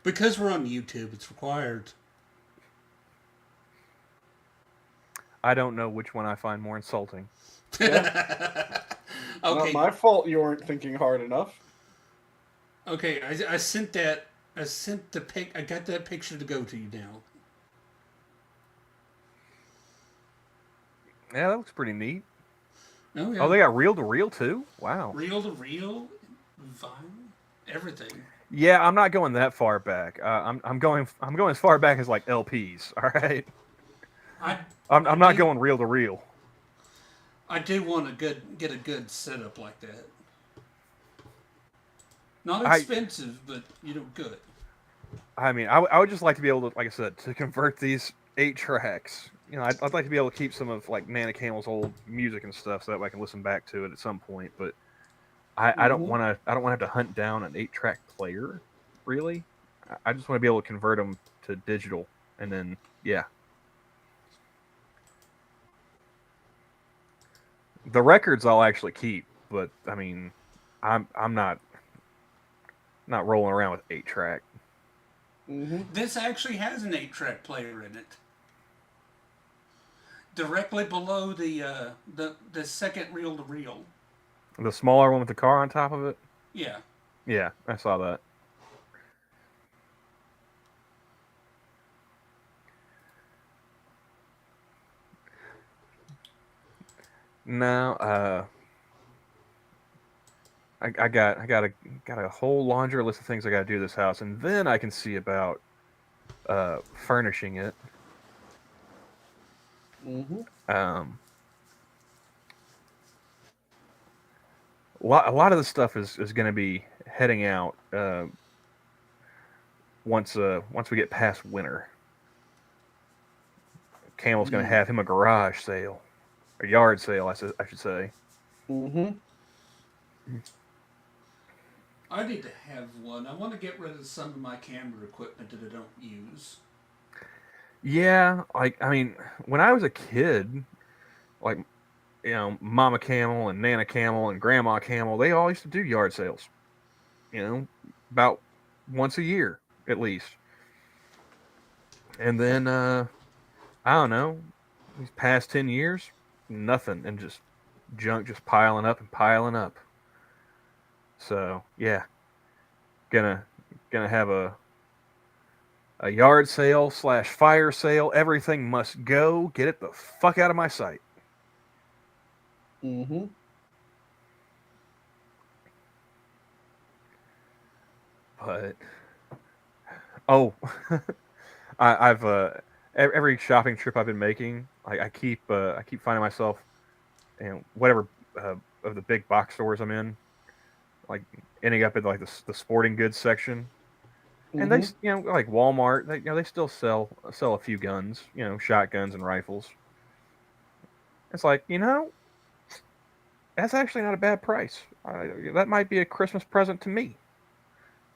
Because we're on YouTube, it's required. I don't know which one I find more insulting. Yeah. Okay. Not my fault you aren't thinking hard enough. Okay, I sent that. I sent the pic. I got that picture to go to you now. Yeah, that looks pretty neat. Oh yeah. Oh, they got reel to reel too. Wow. Reel to reel, vinyl, everything. Yeah, I'm not going that far back. I'm going as far back as like LPs. All right. I'm not going reel to reel. I do want to get a good setup like that. Not expensive, but good. I mean, I would just like to be able to, like I said, to convert these 8 tracks. I'd like to be able to keep some of like Nana Camel's old music and stuff, so that way I can listen back to it at some point. But I don't want to. I don't want to have to hunt down an 8-track player. Really, I just want to be able to convert them to digital, and then the records I'll actually keep. But I mean, I'm not rolling around with 8-track. Mm-hmm. This actually has an 8-track player in it. Directly below the second reel to reel. The smaller one with the car on top of it? Yeah. Yeah, I saw that. Now, I got a whole laundry list of things I got to do to this house, and then I can see about furnishing it. Mm-hmm. A lot of the stuff is going to be heading out once we get past winter. Camel's going to have him a garage sale, a yard sale, I should say. I need to have one. I want to get rid of some of my camera equipment that I don't use. Yeah, like, I mean, when I was a kid, like, you know, Mama Camel and Nana Camel and Grandma Camel, they all used to do yard sales. You know, about once a year, at least. And then, I don't know, these past 10 years, nothing, and just junk just piling up and piling up. So, yeah, gonna have a yard sale / fire sale. Everything must go. Get it the fuck out of my sight. But I've every shopping trip I've been making, I keep finding myself, you know, whatever of the big box stores I'm in, like ending up in like the sporting goods section. And they, you know, like Walmart, they still sell a few guns, you know, shotguns and rifles. It's like, you know, that's actually not a bad price. That might be a Christmas present to me.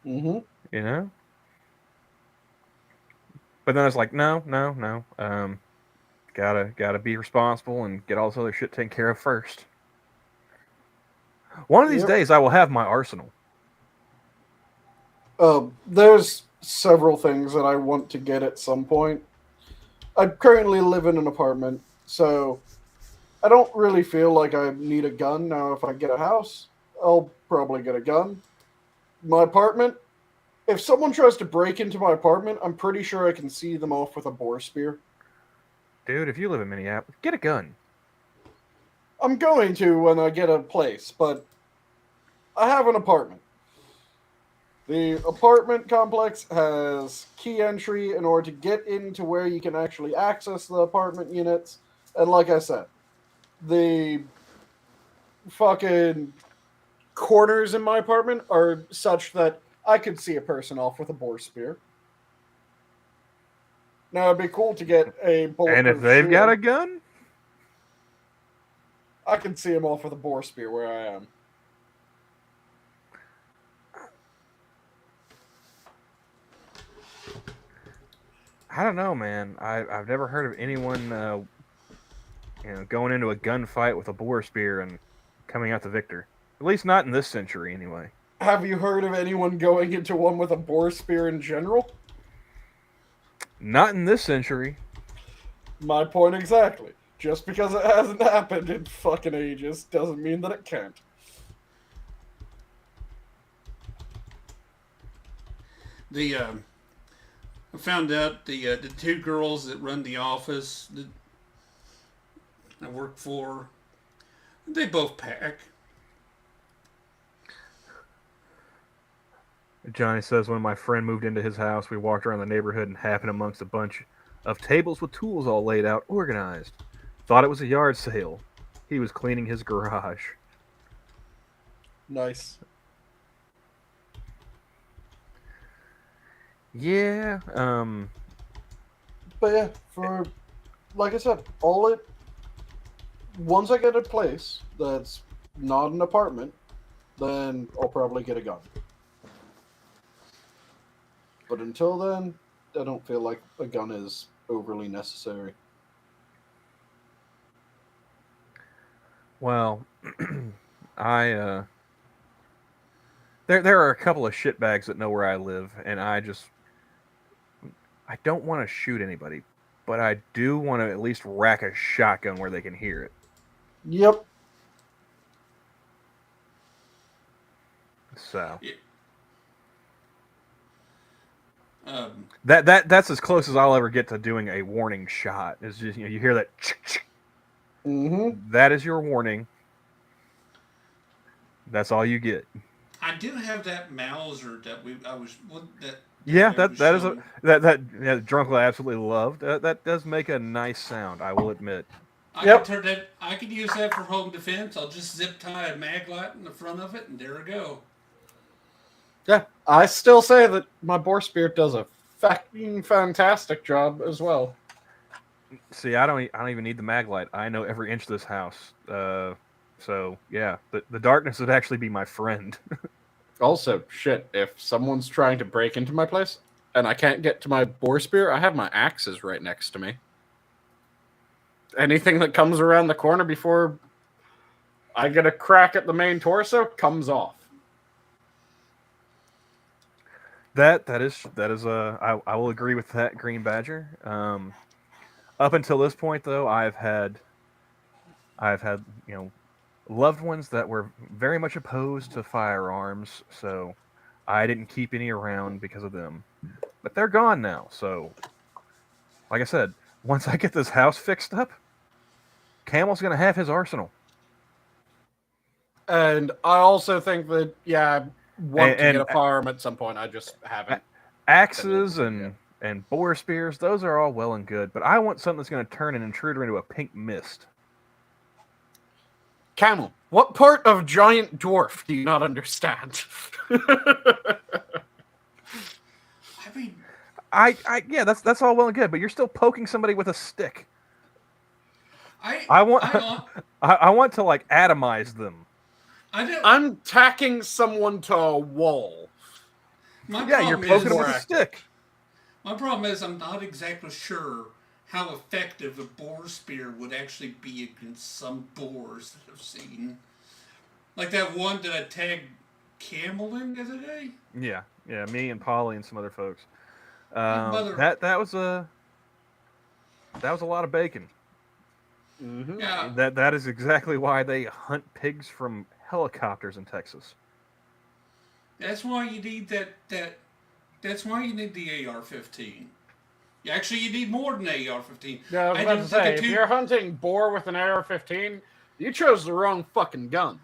You know. But then it's like, no. Gotta be responsible and get all this other shit taken care of first. One of these days, I will have my arsenal. There's several things that I want to get at some point. I currently live in an apartment, so I don't really feel like I need a gun. Now, if I get a house, I'll probably get a gun. My apartment, if someone tries to break into my apartment, I'm pretty sure I can see them off with a boar spear. Dude, if you live in Minneapolis, get a gun. I'm going to when I get a place, but I have an apartment. The apartment complex has key entry in order to get into where you can actually access the apartment units. And like I said, the fucking corners in my apartment are such that I could see a person off with a boar spear. Now, it'd be cool to get a bulletproof And if they've shield. got a gun? I can see them off with a boar spear where I am. I don't know, man. I've never heard of anyone, you know, going into a gunfight with a boar spear and coming out the victor. At least not in this century, anyway. Have you heard of anyone going into one with a boar spear in general? Not in this century. My point exactly. Just because it hasn't happened in fucking ages doesn't mean that it can't. I found out the two girls that run the office that I work for, they both pack. Johnny says, when my friend moved into his house, we walked around the neighborhood and happened amongst a bunch of tables with tools all laid out, organized. Thought it was a yard sale. He was cleaning his garage. Nice. Yeah, But yeah, for, like I said, once I get a place that's not an apartment, then I'll probably get a gun. But until then, I don't feel like a gun is overly necessary. Well, there are a couple of shitbags that know where I live, and I don't want to shoot anybody, but I do want to at least rack a shotgun where they can hear it. Yep. So Yeah. that's as close as I'll ever get to doing a warning shot. Is just, you know, you hear that. That is your warning. That's all you get. I do have that Mauser that that Drunk will absolutely loved. That does make a nice sound, I will admit. I could use that for home defense. I'll just zip tie a mag light in the front of it, and there we go. Yeah, I still say that my boar spear does a fucking fantastic job as well. See, I don't even need the mag light. I know every inch of this house. So yeah, the darkness would actually be my friend. Also, shit, if someone's trying to break into my place and I can't get to my boar spear, I have my axes right next to me. Anything that comes around the corner before I get a crack at the main torso comes off. That is I will agree with that, Green Badger. Up until this point, though, I've had loved ones that were very much opposed to firearms, so I didn't keep any around because of them. But they're gone now, so like I said, once I get this house fixed up, Camel's gonna have his arsenal. And I also think that, yeah, I want to get a firearm at some point. I just haven't. Axes and boar spears, those are all well and good, but I want something that's going to turn an intruder into a pink mist. Camel, what part of giant dwarf do you not understand? I mean, yeah, that's all well and good, but you're still poking somebody with a stick. I want to like atomize them. I'm tacking someone to a wall. You're poking them with a stick. My problem is I'm not exactly sure how effective a boar spear would actually be against some boars that I've seen. Like that one that I tagged Camel in the other day. Yeah, me and Polly and some other folks. That was a lot of bacon. Mm-hmm. Yeah. That is exactly why they hunt pigs from helicopters in Texas. That's why you need that's why you need the AR-15. Actually, you need more than the AR-15. Yeah, I was about to say, if you're hunting boar with an AR-15, you chose the wrong fucking gun.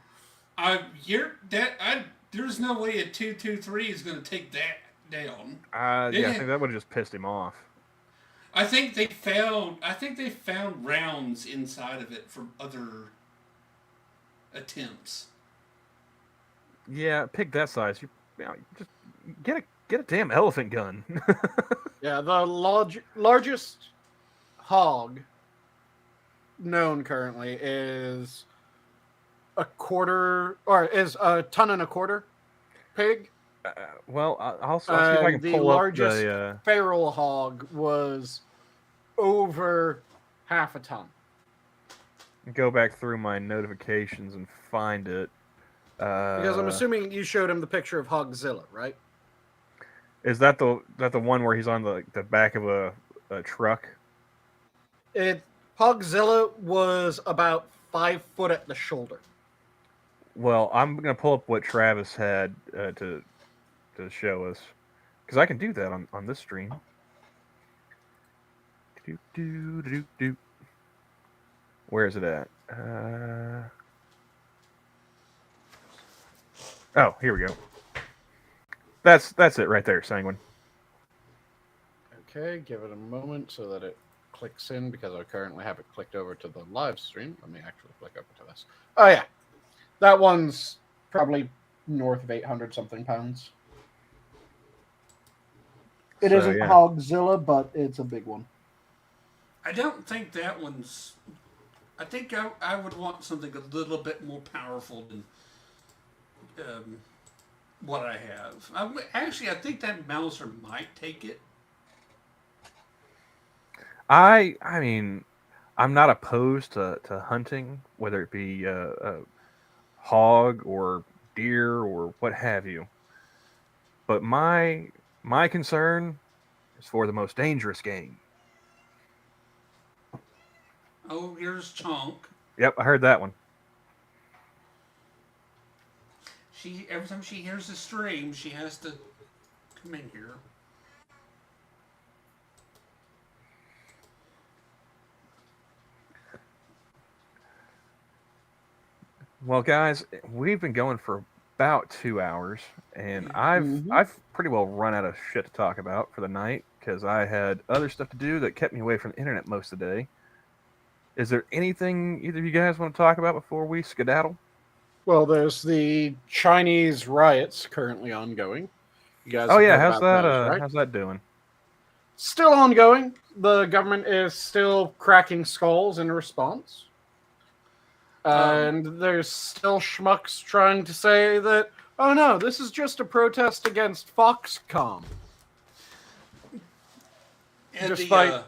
There's no way a 223 is going to take that down. I think that would have just pissed him off. I think they found rounds inside of it from other attempts. Yeah, pig that size. You just get a damn elephant gun. Yeah, the largest hog known currently is a ton and a quarter pig. I'll see if I can pull up the feral hog was over half a ton. Go back through my notifications and find it. Because I'm assuming you showed him the picture of Hogzilla, right? Is that the one where he's on the back of a truck? Hogzilla was about 5 foot at the shoulder. Well, I'm gonna pull up what Travis had to show us, because I can do that on this stream. Where is it at? Oh, here we go. That's it right there, Sanguine. Okay, give it a moment so that it clicks in, because I currently have it clicked over to the live stream. Let me actually click over to this. Oh yeah, that one's probably north of 800 something pounds. It isn't Hogzilla, but it's a big one. I don't think that one's. I think I would want something a little bit more powerful than what I have. I think that Mauser might take it. I mean, I'm not opposed to hunting, whether it be a hog or deer or what have you. But my concern is for the most dangerous game. Oh, here's Chonk. Yep, I heard that one. Every time she hears the stream, she has to come in here. Well, guys, we've been going for about 2 hours, and I've pretty well run out of shit to talk about for the night, because I had other stuff to do that kept me away from the internet most of the day. Is there anything either of you guys want to talk about before we skedaddle? Well, there's the Chinese riots currently ongoing. You guys how's that? Right? How's that doing? still ongoing. The government is still cracking skulls in response. And there's still schmucks trying to say that, oh no, this is just a protest against Foxconn. And Despite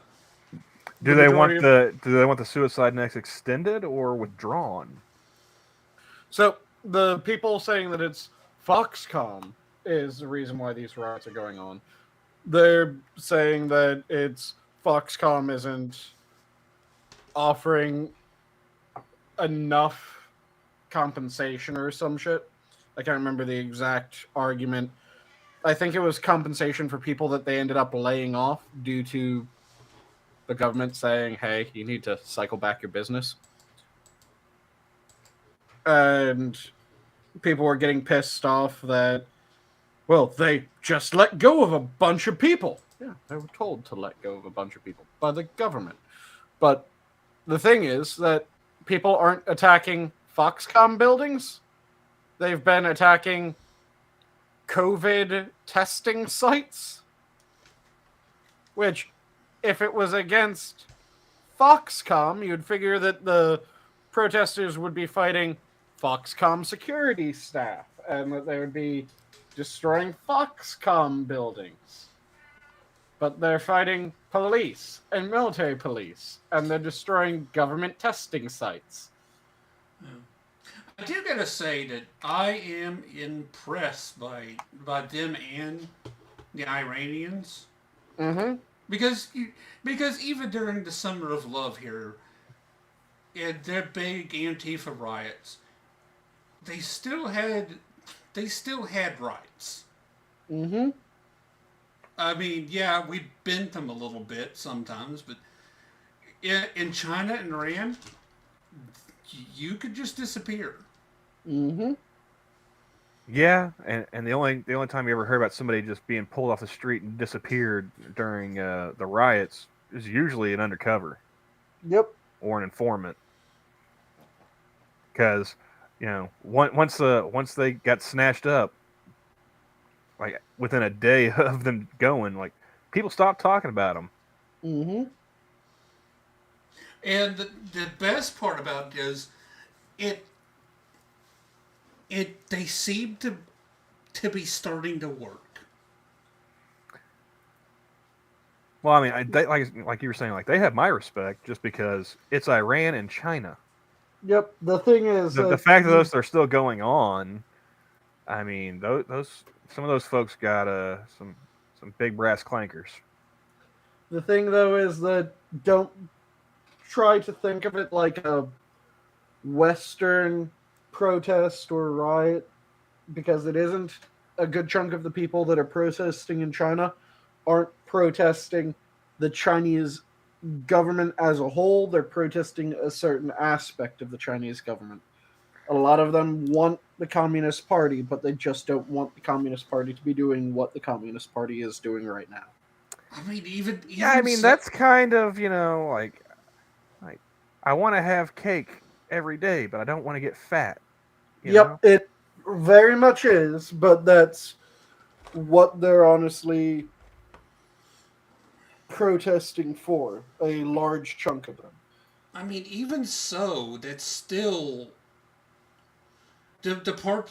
do they want the suicide nets extended or withdrawn? So the people saying that it's Foxconn is the reason why these riots are going on. They're saying that it's Foxconn isn't offering enough compensation or some shit. I can't remember the exact argument. I think it was compensation for people that they ended up laying off due to the government saying, hey, you need to cycle back your business. And people were getting pissed off that, well, they just let go of a bunch of people. Yeah, they were told to let go of a bunch of people by the government. But the thing is that people aren't attacking Foxconn buildings. They've been attacking COVID testing sites. Which, if it was against Foxconn, you'd figure that the protesters would be fighting Foxconn security staff and that they would be destroying Foxconn buildings. But they're fighting police and military police, and they're destroying government testing sites. I do gotta say that I am impressed by them and the Iranians. Mm-hmm. Because even during the Summer of Love here, and their big Antifa riots, they still had rights. Mm-hmm. I mean, yeah, we bent them a little bit sometimes, but in China and Iran, you could just disappear. Mm-hmm. Yeah, and the only time you ever heard about somebody just being pulled off the street and disappeared during the riots is usually an undercover. Yep. Or an informant. Because, once they got snatched up, like within a day of them going, like people stopped talking about them. Mm-hmm. And the best part about it is, they seem to be starting to work. Well, I mean, they, like you were saying, like they have my respect just because it's Iran and China. Yep. The thing is, the fact that those are still going on. I mean, those some of those folks got some big brass clankers. The thing, though, is that don't try to think of it like a Western protest or riot, because it isn't. A good chunk of the people that are protesting in China aren't protesting the Chinese government as a whole. They're protesting a certain aspect of the Chinese government. A lot of them want the Communist Party, but they just don't want the Communist Party to be doing what the Communist Party is doing right now. I mean, even that's kind of, like I want to have cake every day, but I don't want to get fat. You know? It very much is, but that's what they're honestly protesting for, a large chunk of them. I mean, even so, that's still the part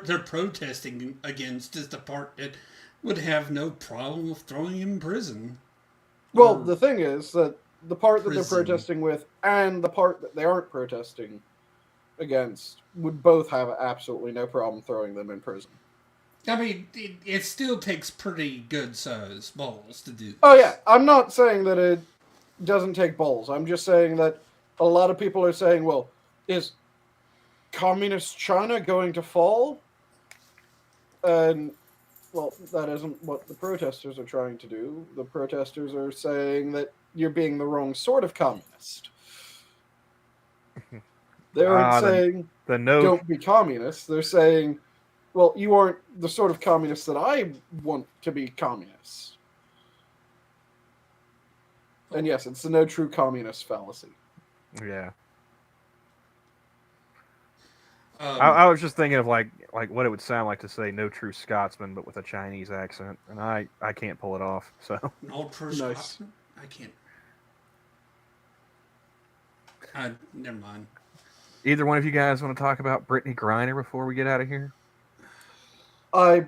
they're protesting against is the part that would have no problem with throwing him in prison. Well, the thing is that the part that they're prison. protesting with and the part that they aren't protesting against would both have absolutely no problem throwing them in prison. I mean, it still takes pretty good size balls to do this. Oh yeah, I'm not saying that it doesn't take balls. I'm just saying that a lot of people are saying, well, is Communist China going to fall? And, well, that isn't what the protesters are trying to do. The protesters are saying that you're being the wrong sort of communist. They aren't saying, don't be communist. They're saying, well, you aren't the sort of communist that I want to be communist. And yes, it's the no true communist fallacy. Yeah. I was just thinking of like what it would sound like to say "no true Scotsman," but with a Chinese accent, and I can't pull it off. So No true Nice. Scotsman? I can't. Never mind. either one of you guys want to talk about Brittany Griner before we get out of here? I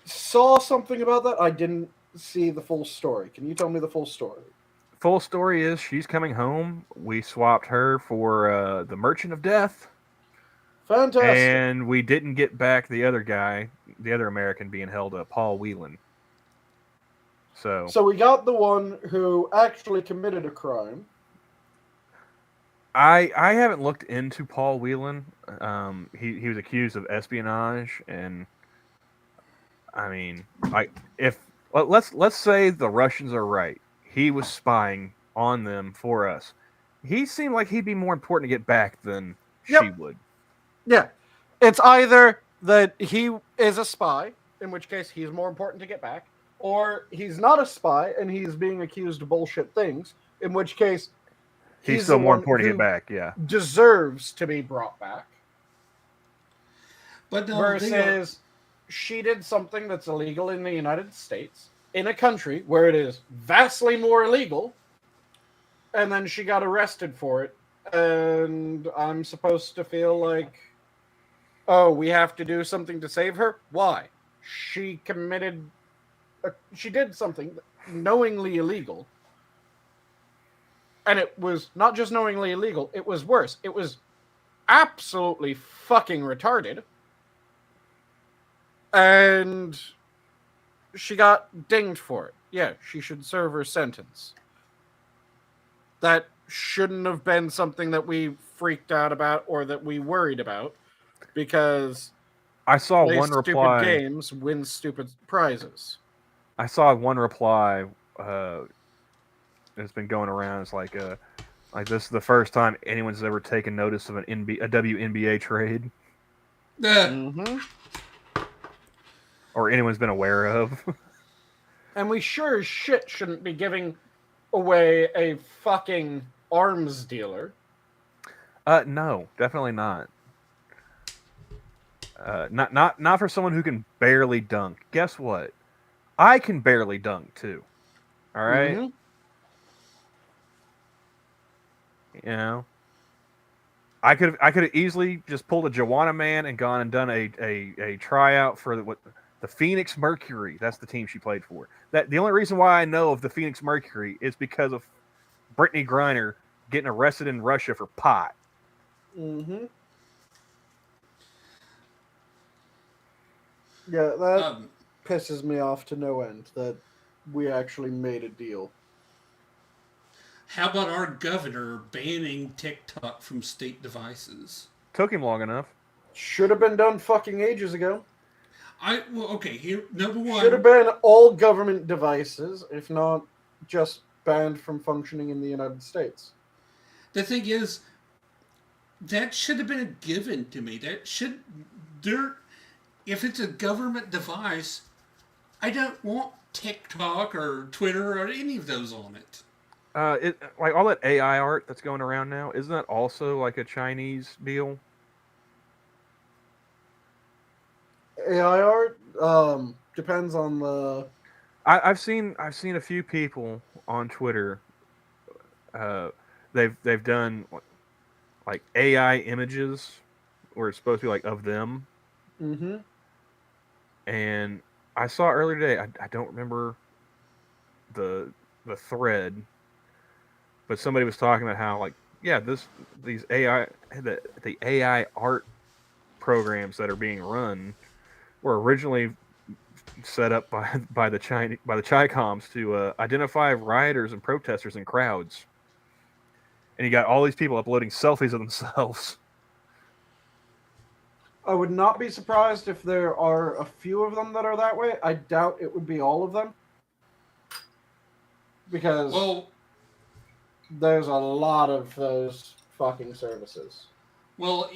saw something about that. I didn't see the full story. Can you tell me the full story? Full story is she's coming home. We swapped her for the Merchant of Death. Fantastic. And we didn't get back the other guy, the other American being held up, Paul Whelan. So we got the one who actually committed a crime. I haven't looked into Paul Whelan. He was accused of espionage, and I mean, let's say the Russians are right. He was spying on them for us. He seemed like he'd be more important to get back than she would. Yeah. It's either that he is a spy, in which case he's more important to get back, or he's not a spy and he's being accused of bullshit things, in which case he's still more important to get back, yeah. Deserves to be brought back. But no, versus she did something that's illegal in the United States, in a country where it is vastly more illegal, and then she got arrested for it, and I'm supposed to feel like, oh, we have to do something to save her? Why? She did something knowingly illegal. And it was not just knowingly illegal, it was worse. It was absolutely fucking retarded. And she got dinged for it. Yeah, she should serve her sentence. That shouldn't have been something that we freaked out about or that we worried about. Because I saw play one stupid reply. Games win stupid prizes. I saw one reply. It's been going around. It's like this is the first time anyone's ever taken notice of a WNBA trade, or anyone's been aware of. And we sure as shit shouldn't be giving away a fucking arms dealer. No, definitely not. Not for someone who can barely dunk. Guess what? I can barely dunk too. All right. Mm-hmm. You know, I could have easily just pulled a Joanna Man and gone and done a tryout for the Phoenix Mercury. That's the team she played for. That the only reason why I know of the Phoenix Mercury is because of Brittany Griner getting arrested in Russia for pot. Mm-hmm. Yeah, that pisses me off to no end that we actually made a deal. How about our governor banning TikTok from state devices? Took him long enough. Should have been done fucking ages ago. Here, number one. Should have been all government devices, if not just banned from functioning in the United States. The thing is, that should have been a given to me. If it's a government device, I don't want TikTok or Twitter or any of those on it. Like all that AI art that's going around now, isn't that also like a Chinese deal? AI art depends on the. I've seen a few people on Twitter. They've done like AI images where it's supposed to be like of them. Mm-hmm. And I saw earlier today. I don't remember the thread, but somebody was talking about how these AI the AI art programs that are being run were originally set up by the Chicoms to identify rioters and protesters in crowds, and you got all these people uploading selfies of themselves. I would not be surprised if there are a few of them that are that way. I doubt it would be all of them. Because there's a lot of those fucking services. Well,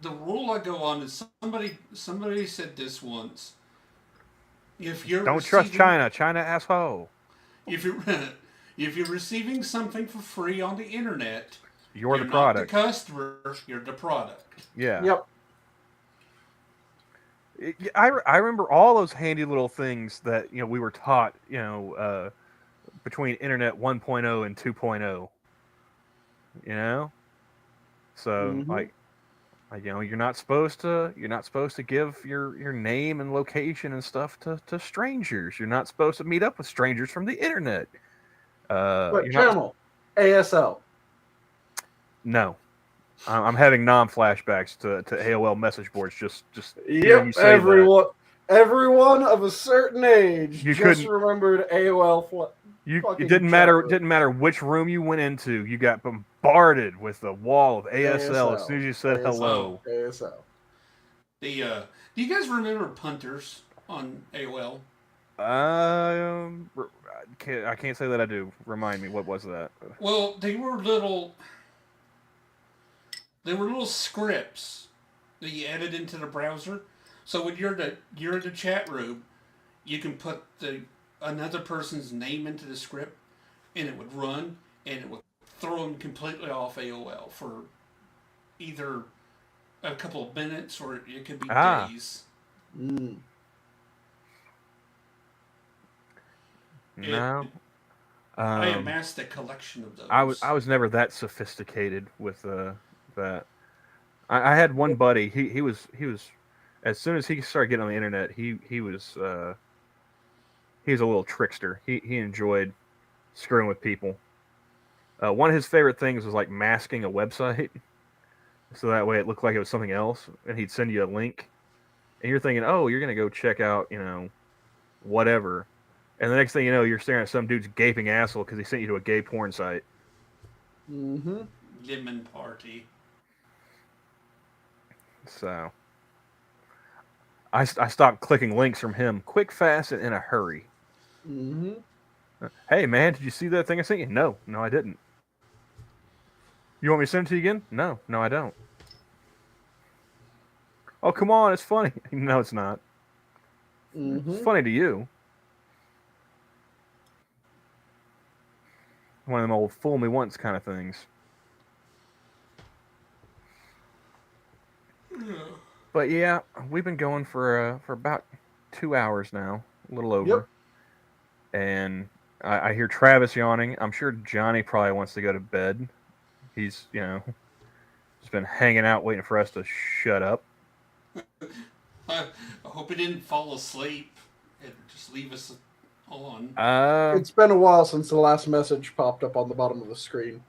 the rule I go on is somebody said this once. If you're Don't trust China asshole. If you're receiving something for free on the internet, You're the product. Not the customer. You're the product. Yeah. Yep. I remember all those handy little things that we were taught between Internet 1.0 and 2.0. So you're not supposed to give your name and location and stuff to strangers. You're not supposed to meet up with strangers from the internet. But Camel, ASL. No, I'm having flashbacks to AOL message boards. Just yep. You say everyone of a certain age you just remembered AOL. It didn't matter. It didn't matter which room you went into. You got bombarded with a wall of ASL as soon as you said hello. ASL. Do you guys remember punters on AOL? I can't say that I do. Remind me, what was that? Well, they were little scripts that you added into the browser. So when you're in the chat room, you can put another person's name into the script, and it would run, and it would throw them completely off AOL for either a couple of minutes or it could be days. Mm. No. I amassed a collection of those. I was never that sophisticated with that. I had one buddy. He was as soon as he started getting on the internet, he was a little trickster. He enjoyed screwing with people. One of his favorite things was like masking a website, so that way it looked like it was something else, and he'd send you a link, and you're thinking, oh, you're gonna go check out, whatever, and the next thing you know, you're staring at some dude's gaping asshole because he sent you to a gay porn site. Mm-hmm. Lemon party. So I stopped clicking links from him quick, fast, and in a hurry. Mm-hmm. Hey, man, did you see that thing I sent you? No, I didn't. You want me to send it to you again? No, I don't. Oh, come on, it's funny. No, it's not. Mm-hmm. It's funny to you. One of them old fool me once kind of things. But yeah, we've been going for about 2 hours now, a little over. Yep. And I hear Travis yawning. I'm sure Johnny probably wants to go to bed. He's, just been hanging out waiting for us to shut up. I hope he didn't fall asleep and just leave us on. It's been a while since the last message popped up on the bottom of the screen.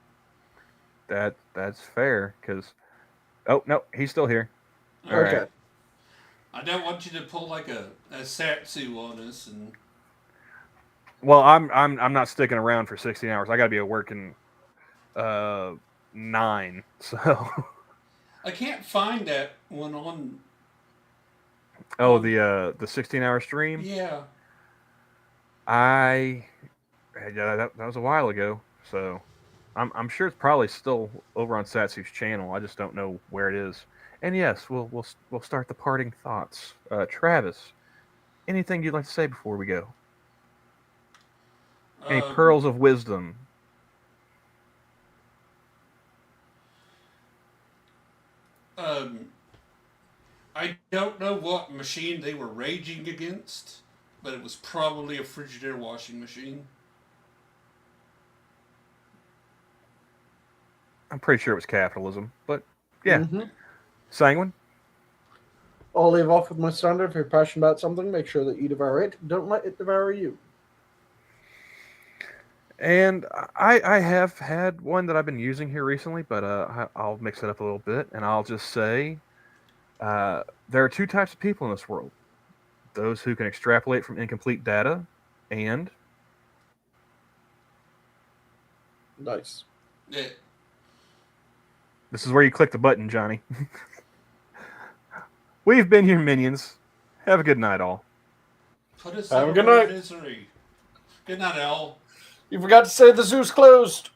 That's fair, because... Oh, no, he's still here. All okay. Right. I don't want you to pull like a Satsu on us and... Well, I'm not sticking around for 16 hours. I got to be at work in 9, so... I can't find that one on... Oh, the 16-hour stream? Yeah. That was a while ago, so I'm sure it's probably still over on Satsu's channel. I just don't know where it is. And yes, we'll start the parting thoughts. Travis, anything you'd like to say before we go? Any pearls of wisdom? I don't know what machine they were raging against, but it was probably a Frigidaire washing machine. I'm pretty sure it was capitalism, but yeah. Mm-hmm. Sanguine? I'll leave off with my standard. If you're passionate about something, make sure that you devour it. Don't let it devour you. And I have had one that I've been using here recently, but I'll mix it up a little bit, and I'll just say there are two types of people in this world. Those who can extrapolate from incomplete data, and... Nice. Yeah. This is where you click the button, Johnny. We've been your minions. Have a good night, all. Put us Have a out good of our night. misery. Good night, Al. You forgot to say the zoo's closed.